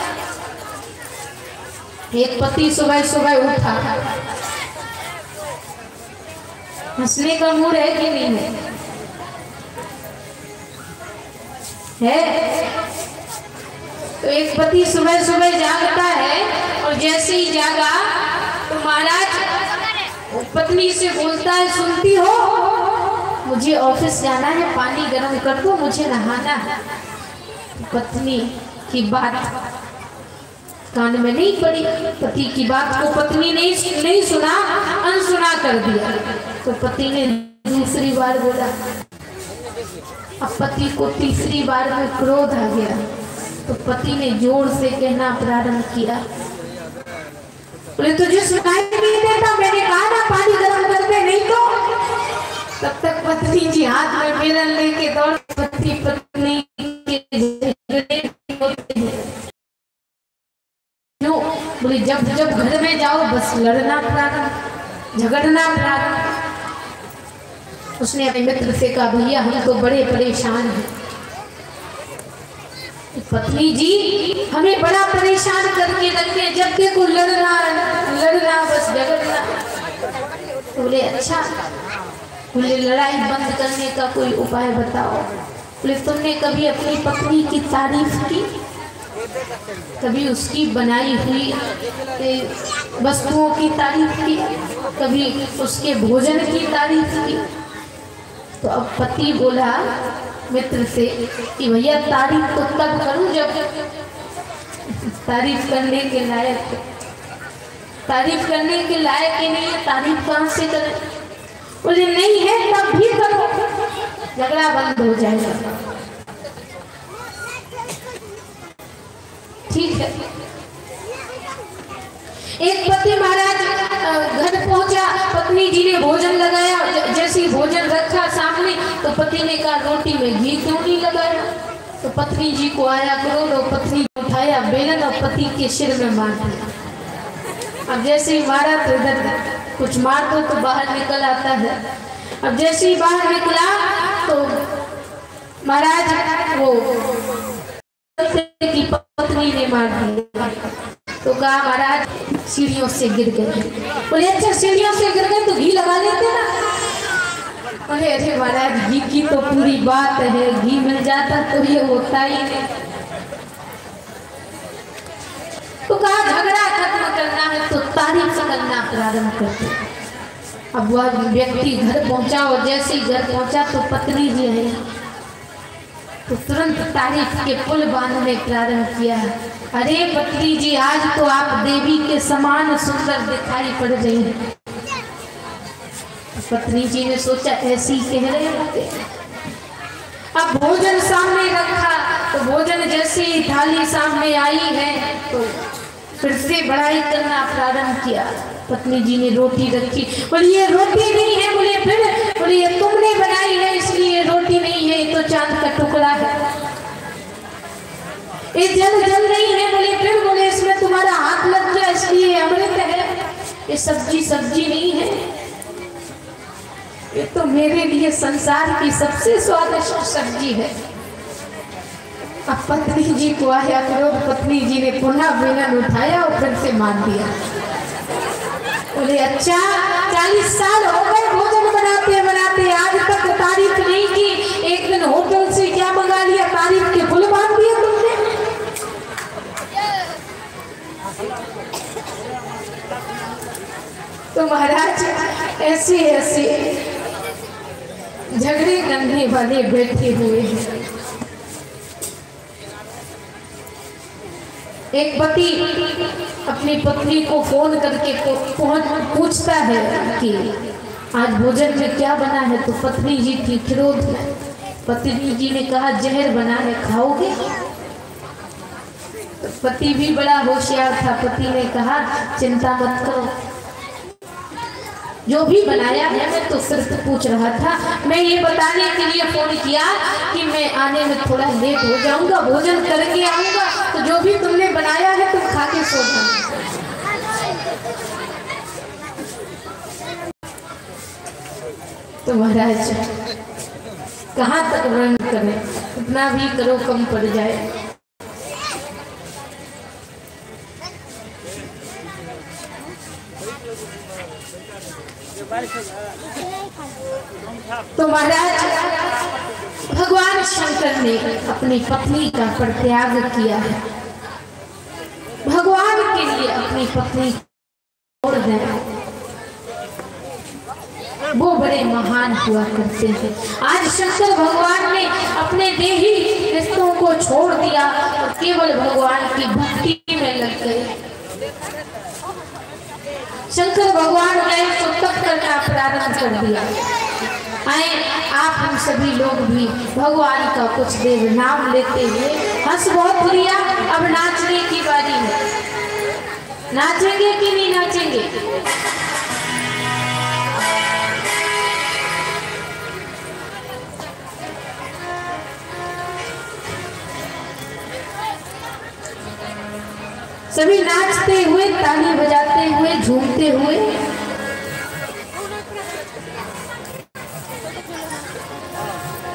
एक पति सुबह सुबह उठा, हंसने का मूड है कि नहीं है? तो एक पति सुबह सुबह जागता है, और जैसे ही जागा तो महाराज पत्नी से बोलता है, सुनती हो मुझे ऑफिस जाना है, पानी गर्म कर दो, मुझे नहाना है। पत्नी की बात कान में नहीं पड़ी, पति की बात को पत्नी नहीं सुना, अनसुना कर दिया। तो पति ने दूसरी बार बोला, अब पति को तीसरी बार में क्रोध आ गया, तो पति ने जोर से कहना प्रारंभ किया, बोले तुझे सुनाई नहीं देता, मैंने कहा ना पानी गर्म कर दे, नहीं तो। तब तक पत्नी जी हाथ में बेलन लेके दौड़, पति पत्नी के झगड़े होते हैं। क्यों? बोले जब जब घर में जाओ बस लड़ना प्रारंभ, झगड़ना प्रारंभ। उसने अपने मित्र से कहा, भैया हम तो बड़े परेशान हैं, पत्नी जी हमें बड़ा परेशान करके रखे, जब देखो लड़ना बस झगड़ना। बोले अच्छा, बोले लड़ाई बंद करने का कोई उपाय बताओ। बोले तुमने कभी अपनी पत्नी की तारीफ की, कभी उसकी बनाई हुई वस्तुओं की तारीफ की, कभी उसके भोजन की तारीफ की? तो अब पति बोला मित्र से कि भैया तारीफ तो तब करूं जब तारीफ करने के लायक, तारीफ करने के लायक ही नहीं है, तारीफ कहां से करें? बोले नहीं है तब भी करो, झगड़ा बंद हो जाएगा। ठीक है। एक पति महाराज घर पहुंचा, पत्नी जी ने भोजन लगाया, जैसे ही भोजन रखा सामने तो पति ने कहा रोटी में घी क्यों नहीं लगाया? तो पत्नी जी को आया क्रोध, और पत्नी उठाया बेलन और पति के सिर में मार दिया। अब जैसे ही मारा तो इधर कुछ मार दो तो बाहर निकल आता है। अब जैसे ही बाहर निकला तो महाराज वो की पत्नी ने मार दिया। तो कहा महाराज सीढ़ियों से गिर गए। बोले अच्छा सीढ़ियों से गिर गए तो घी लगा लेते ना। बोले अरे महाराज घी की तो पूरी बात है, घी मिल जाता तो ये होता ही नहीं। तो कहा झगड़ा खत्म करना है तो तारीफ करना प्रारंभ करते। अब वह व्यक्ति घर पहुंचा, और जैसे ही घर पहुंचा तो पत्नी जी है तो तुरंत तारीफ के पुल बांधने प्रारंभ किया। अरे पत्नी जी आज तो आप देवी के समान सुंदर दिखाई पड़ रही हैं। पत्नी जी ने सोचा ऐसी कह रहे होंगे। अब भोजन सामने रखा तो भोजन जैसे ही थाली सामने आई है तो फिर से बड़ाई करना प्रारंभ किया। पत्नी जी ने रोटी रखी, बोले ये रोटी नहीं है। बोले फिर? बोले ये तुमने बनाई है इसलिए रोटी नहीं है, ये तो चांद का टुकड़ा है। ये जल रही है। बोले फिर? बोले इसमें तुम्हारा हाथ लग गया इसलिए अमृत है। ये सब्जी नहीं है, ये तो मेरे लिए संसार की सबसे स्वादिष्ट सब्जी है। अब पत्नी जी को आया क्रोध, पत्नी जी ने पुनः बेलन उठाया और फिर से मार दिया। बोले अच्छा 40 साल हो गए भोजन बनाते बनाते, आज तक तारीफ नहीं की। एक दिन होटल से क्या मंगा लिया, तारीफ के पुल बांध दिए तुमने। तो महाराज ऐसे झगड़े करने वाले बैठे हुए हैं। एक पति अपनी पत्नी को फोन करके पूछता है कि आज भोजन में क्या बना है, तो पत्नी जी थी क्रोध में। पत्नी जी ने कहा जहर बना है, खाओगे? तो पति भी बड़ा होशियार था। पति ने कहा चिंता मत करो, जो भी बनाया है मैं तो सिर्फ पूछ रहा था। मैं ये बताने के लिए फोन किया कि मैं आने में थोड़ा लेट हो जाऊंगा, भोजन करके आऊंगा, तो जो भी तुमने बनाया है तुम खा के सो जाना। तो महाराज कहाँ तक वर्णन करें, इतना भी करो कम पड़ जाए। तो महाराज भगवान शंकर ने अपनी पत्नी का परित्याग किया है। भगवान के लिए अपनी पत्नी छोड़ दें, वो बड़े महान हुआ करते हैं। आज शंकर भगवान ने अपने देही रिश्तों को छोड़ दिया और केवल भगवान की भक्ति में लग गए। शंकर भगवान ने तो तप करना प्रारंभ कर दिया। आए आप हम सभी लोग भी भगवान का कुछ देर नाम लेते हुए हंस बहुत लिया। अब नाचने की बारी है। नाचेंगे कि नहीं नाचेंगे? सभी नाचते हुए, ताली बजाते हुए, झूमते हुए।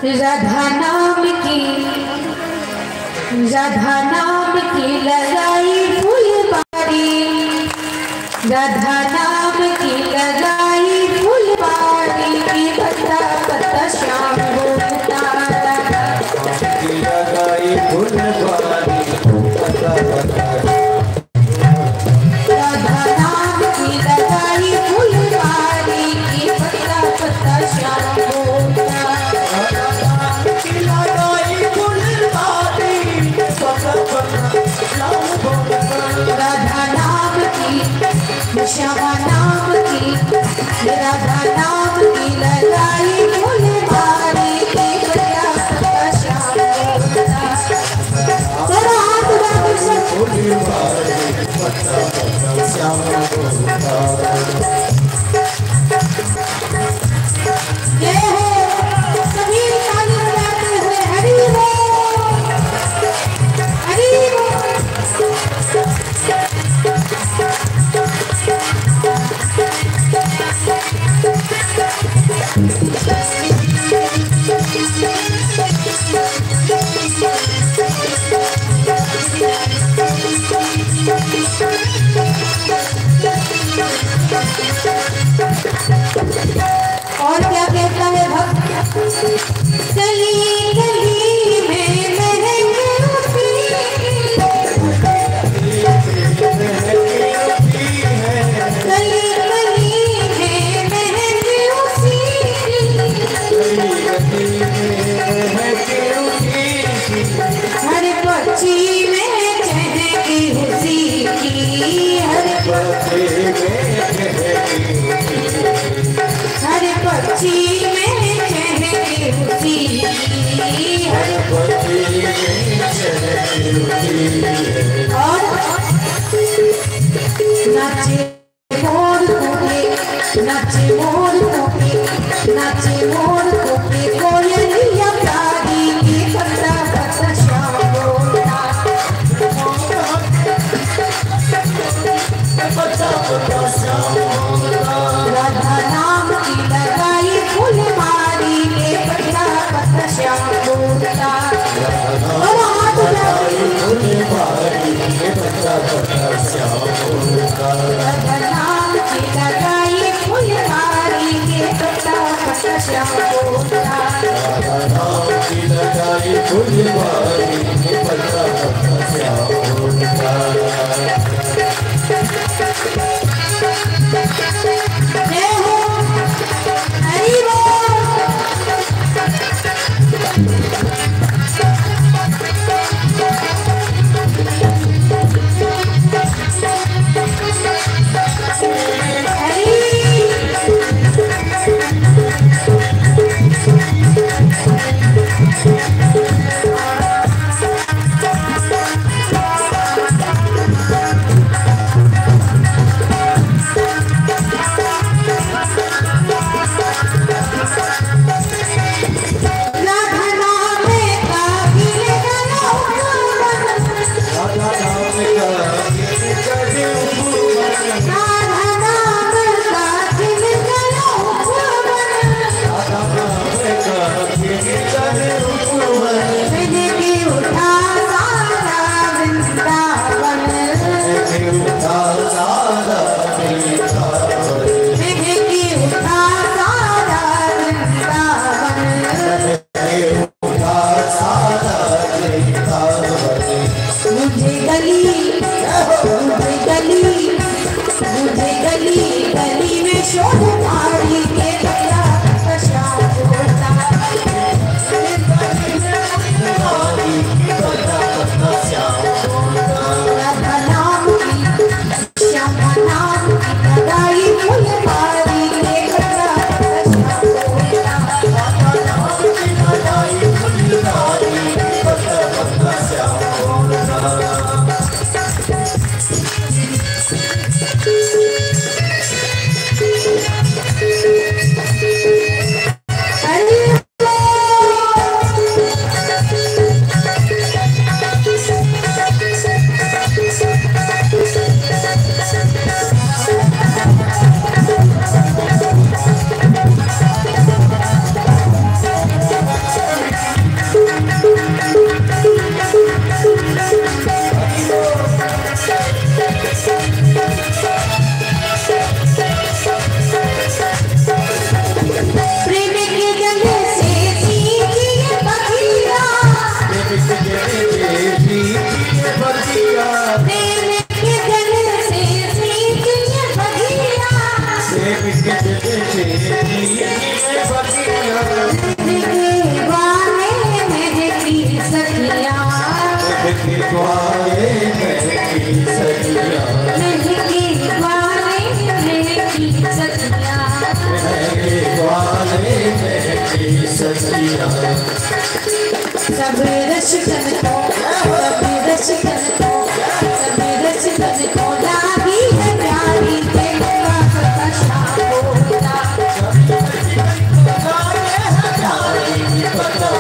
राधा नाम की लगाई फुलबारी, राधा नाम की लगाई फुलबारी, की पत्ता पत्ता श्याम होता लगाई फुलबारी, पत्ता पत्ता श्यामा नाम की, राधा नाम की लगाई फुलबारी, की पत्ता पत्ता श्याम होता। चलो हाथ उठाकर सब फुलबारी, पत्ता पत्ता श्याम होता। जय हो, सभी ताली बजाते हुए हरि बोल, हरि बोल। और क्या कहता है भक्त? गली गली में महंगी रोटी, गली गली में महंगी रोटी, हर पक्षी में चहकी खुशी की, हर पक्षी में चहकी खुशी, हर पक्षी में चहकी खुशी। और नाचे मोर कोके, नाचे मोर कोके, नाचे मोर कोके, कोयलिया प्यारी, की पत्ता पत्ता श्याम होता। पत्ता पत्ता श्याम होता। राधा नाम की लगाई फुलबारी, के पत्ता पत्ता श्याम होता। और हाथ लगाई फुलबारी, के पत्ता पत्ता श्याम होता। राधा नाम की लगाई फुलबारी, के पत्ता पत्ता श्याम होता। राधा नाम की लगाई फुलबारी, के पत्ता पत्ता श्याम होता। जय हो, हरि बोल। सखिया सभी रसिकन को लागी है प्यारी तेरा कथा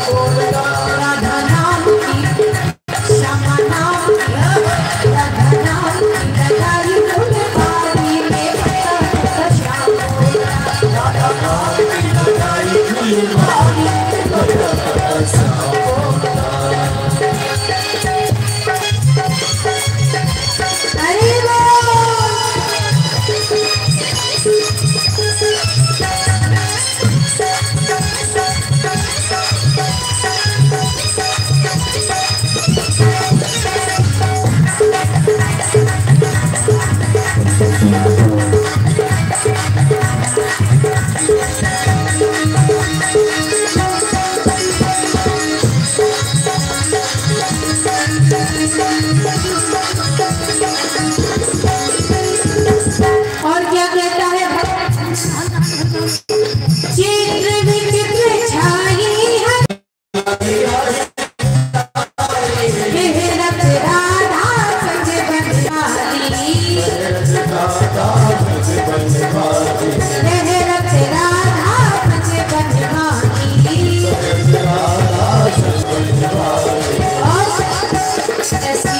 होता राधा नाम की श्यामा नाम की राधा नाम की लगाई फूल पारी में कथा श्याम होता राधा नाम की लगाई फूल पारी कथा श्याम होता। अरे और क्या कहता है चित्र विचित्र छाई है मेहनत राधा संग बनवारी मेहनत राधा संग बनवारी और ऐसी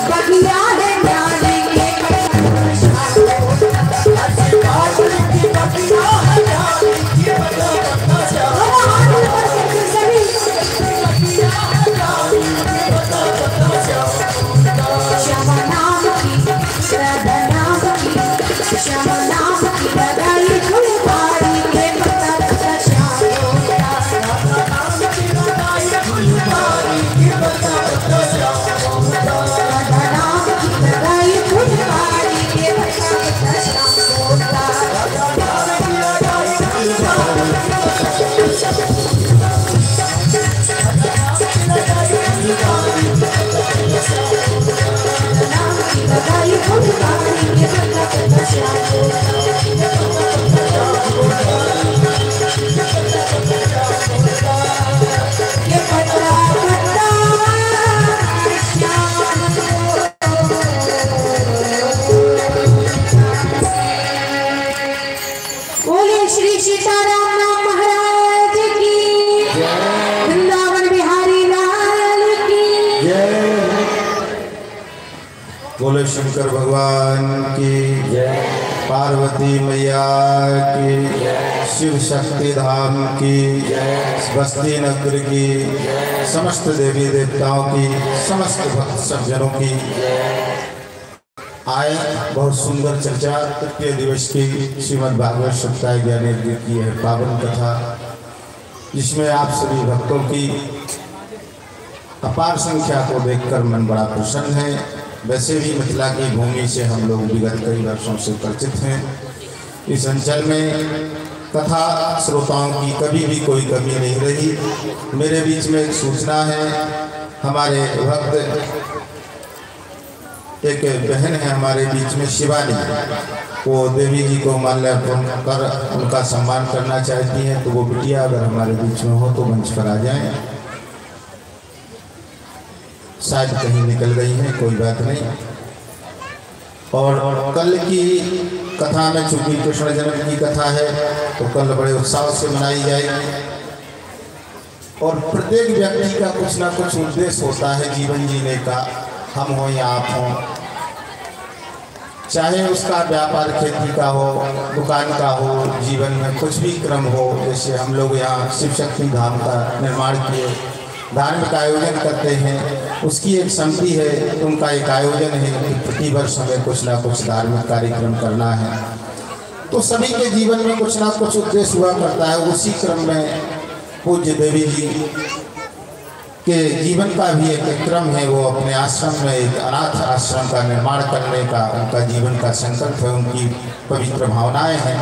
बढ़िया है न्यारे के श्यामा नाम की राधा नाम की श्यामा नाम की लगाई फूल पारी के पता कथा श्याम होता राधा नाम की लगाई फूल पारी के पता कथा श्याम होता राधा नाम की लगाई फूल पारी के पता कथा श्याम होता राधा नाम की लगाई फूल पारी के पता कथा श्याम लगाई फूल पारी के पता कथा श्याम ये पता कथा बोले श्री सीताराम नाम महाराज की वृंदावन बिहारी लाल की बोले शंकर भगवान की पार्वती मैया की शिव शक्ति धाम की बस्ती नगर की समस्त देवी देवताओं की समस्त भक्त सज्जनों की आए बहुत सुंदर चर्चा तृतीय दिवस की श्रीमद् भागवत सप्ताह ज्ञान की है पावन कथा जिसमें आप सभी भक्तों की अपार संख्या को देखकर मन बड़ा प्रसन्न है। वैसे भी मिथिला की भूमि से हम लोग विगत कई वर्षों से परिचित हैं। इस अंचल में कथा श्रोताओं की कभी भी कोई कमी नहीं रही। मेरे बीच में एक सूचना है, हमारे भक्त एक बहन है हमारे बीच में शिवानी, वो देवी जी को माल्यार्पण कर उनका सम्मान करना चाहती हैं, तो वो बिटिया अगर हमारे बीच में हो तो मंच पर आ जाएं। शायद कहीं निकल गई हैं, कोई बात नहीं। और कल की कथा में चूंकि कृष्ण जन्म की कथा है तो कल बड़े उत्साह से मनाई जाएगी। और प्रत्येक व्यक्ति का कुछ ना कुछ उद्देश्य होता है जीवन जीने का, हम हो या आप हो, चाहे उसका व्यापार खेती का हो, दुकान का हो, जीवन में कुछ भी क्रम हो। जैसे हम लोग यहाँ शिव शक्ति धाम का निर्माण किए, धार्मिक आयोजन करते हैं, उसकी एक समिति है, उनका एक आयोजन है कि प्रति वर्ष हमें कुछ ना कुछ धार्मिक कार्यक्रम करना है। तो सभी के जीवन में कुछ ना कुछ उद्देश्य हुआ करता है। उसी क्रम में पूज्य देवी जी के जीवन का भी एक क्रम है, वो अपने आश्रम में एक अनाथ आश्रम का निर्माण करने का उनका जीवन का संकल्प है, उनकी पवित्र भावनाएं हैं,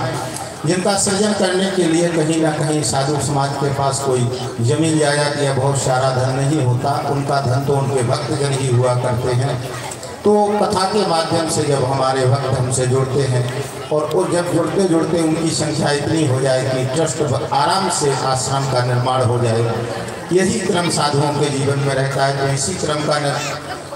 जिनका सृजन करने के लिए कहीं ना कहीं साधु समाज के पास कोई जमीन जायदाद या बहुत सारा धन नहीं होता, उनका धन तो उनके भक्तजन ही हुआ करते हैं। तो कथा के माध्यम से जब हमारे भक्त हमसे जुड़ते हैं और वो जब जुड़ते जुड़ते उनकी संख्या इतनी हो जाए कि ट्रस्ट आराम से आश्रम का निर्माण हो जाए। यही क्रम साधुओं के जीवन में रहता है। तो इसी क्रम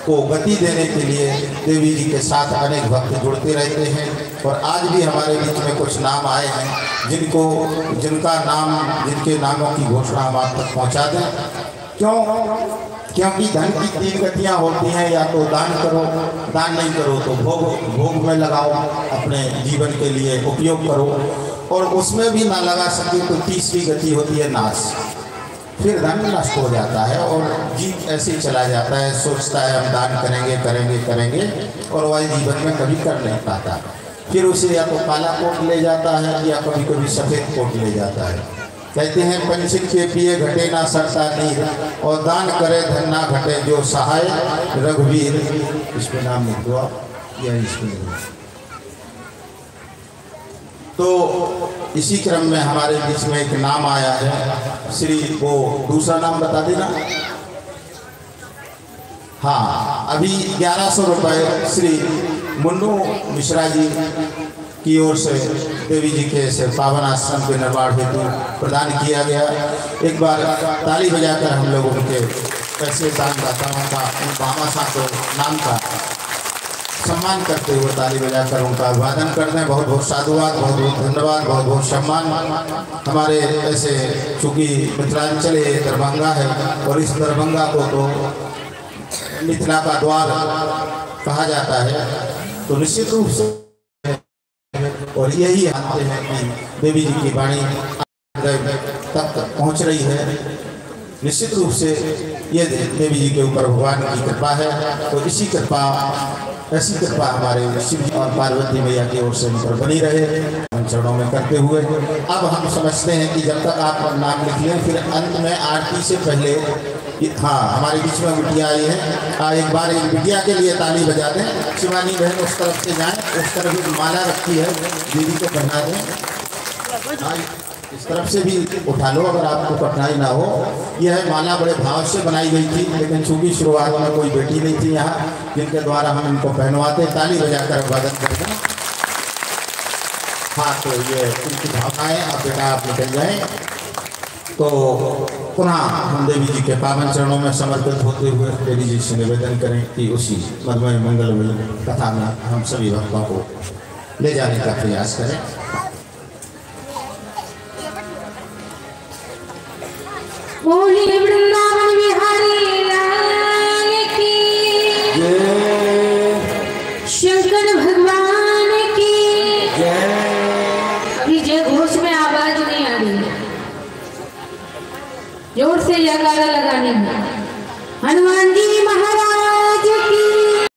को गति देने के लिए देवी जी के साथ अनेक भक्त जुड़ते रहते हैं। और आज भी हमारे बीच में कुछ नाम आए हैं जिनके नामों की घोषणा हम आप तक पहुँचा दें। क्योंकि धन की 3 गतियाँ होती हैं, या तो दान करो, दान नहीं करो तो भोग में लगाओ, अपने जीवन के लिए उपयोग करो, और उसमें भी ना लगा सके तो 30वीं गति होती है नाश। फिर धन नष्ट हो जाता है और जीव ऐसे ही चला जाता है, सोचता है हम दान करेंगे और वह जीवन में कभी कर नहीं पाता। फिर उसे या तो काला कोट ले जाता है या कभी कभी सफ़ेद कोट ले जाता है। कहते हैं पंछी के पिए घटे ना सरता नीर, और दान करे धन ना घटे जो सहाय रघुवीर। इसमें नाम लिख दो आप, या इसमें। तो इसी क्रम में हमारे बीच में एक नाम आया है श्री, वो दूसरा नाम बता देना। हाँ, अभी 1100 रुपये श्री मुन्नू मिश्रा जी की ओर से देवी जी के से पावन आश्रम के निर्माण हेतु प्रदान किया गया। एक बार ताली बजाकर हम लोग उनके पैसे दानदाताओं का, उन मामा साहब को नाम का सम्मान करते हुए ताली बजाकर उनका अभिवादन करते हैं। बहुत बहुत साधुवाद, बहुत बहुत धन्यवाद, बहुत बहुत सम्मान। हमारे ऐसे चूँकि मिथिलांचल दरभंगा है और इस दरभंगा को तो मिथिला का द्वार कहा जाता है, तो निश्चित रूप से और यही जानते हैं कि देवी जी की वाणी तक पहुंच रही है। निश्चित रूप से ये देवी जी के ऊपर भगवान की कृपा है। तो ऐसी कृपा हमारे शिव जी और पार्वती मैया की ओर से उन पर बनी रहे, हम चरणों में करते हुए। अब हम समझते हैं कि जब तक आप नाम लिख लें, फिर अंत में आरती से पहले, हाँ हमारे बीच में बिटिया आई है, एक बार एक बिटिया के लिए ताली बजा दें। शिवानी बहन उस तरफ से जाएं, उस तरफ एक माला रखी है, दीदी को पहना दें। हाँ, इस तरफ से भी उठा लो अगर आपको कठिनाई ना हो। यह माला बड़े भाव से बनाई गई थी, लेकिन चूँकि शुरुआत में कोई बेटी नहीं थी यहाँ जिनके द्वारा हम इनको पहनवाते। ताली बजाकर अभिवादन करते हैं। हाँ, तो ये उनकी भावनाएँ, अब बेटा आप निकल जाएँ। तो पुनः हम देवी जी के पावन चरणों में समर्पित होते हुए देवी जी से निवेदन करें कि उसी मधुमय मंगलमय कथा में हम सभी भक्तों को ले जाने का प्रयास करें। बोली वृंदावन बिहारी लाल की जय, शंकर भगवान की जय। अभी जय घोष में आवाज नहीं आ रही है, जोर से जयकारा लगानी है। हनुमान जी महाराज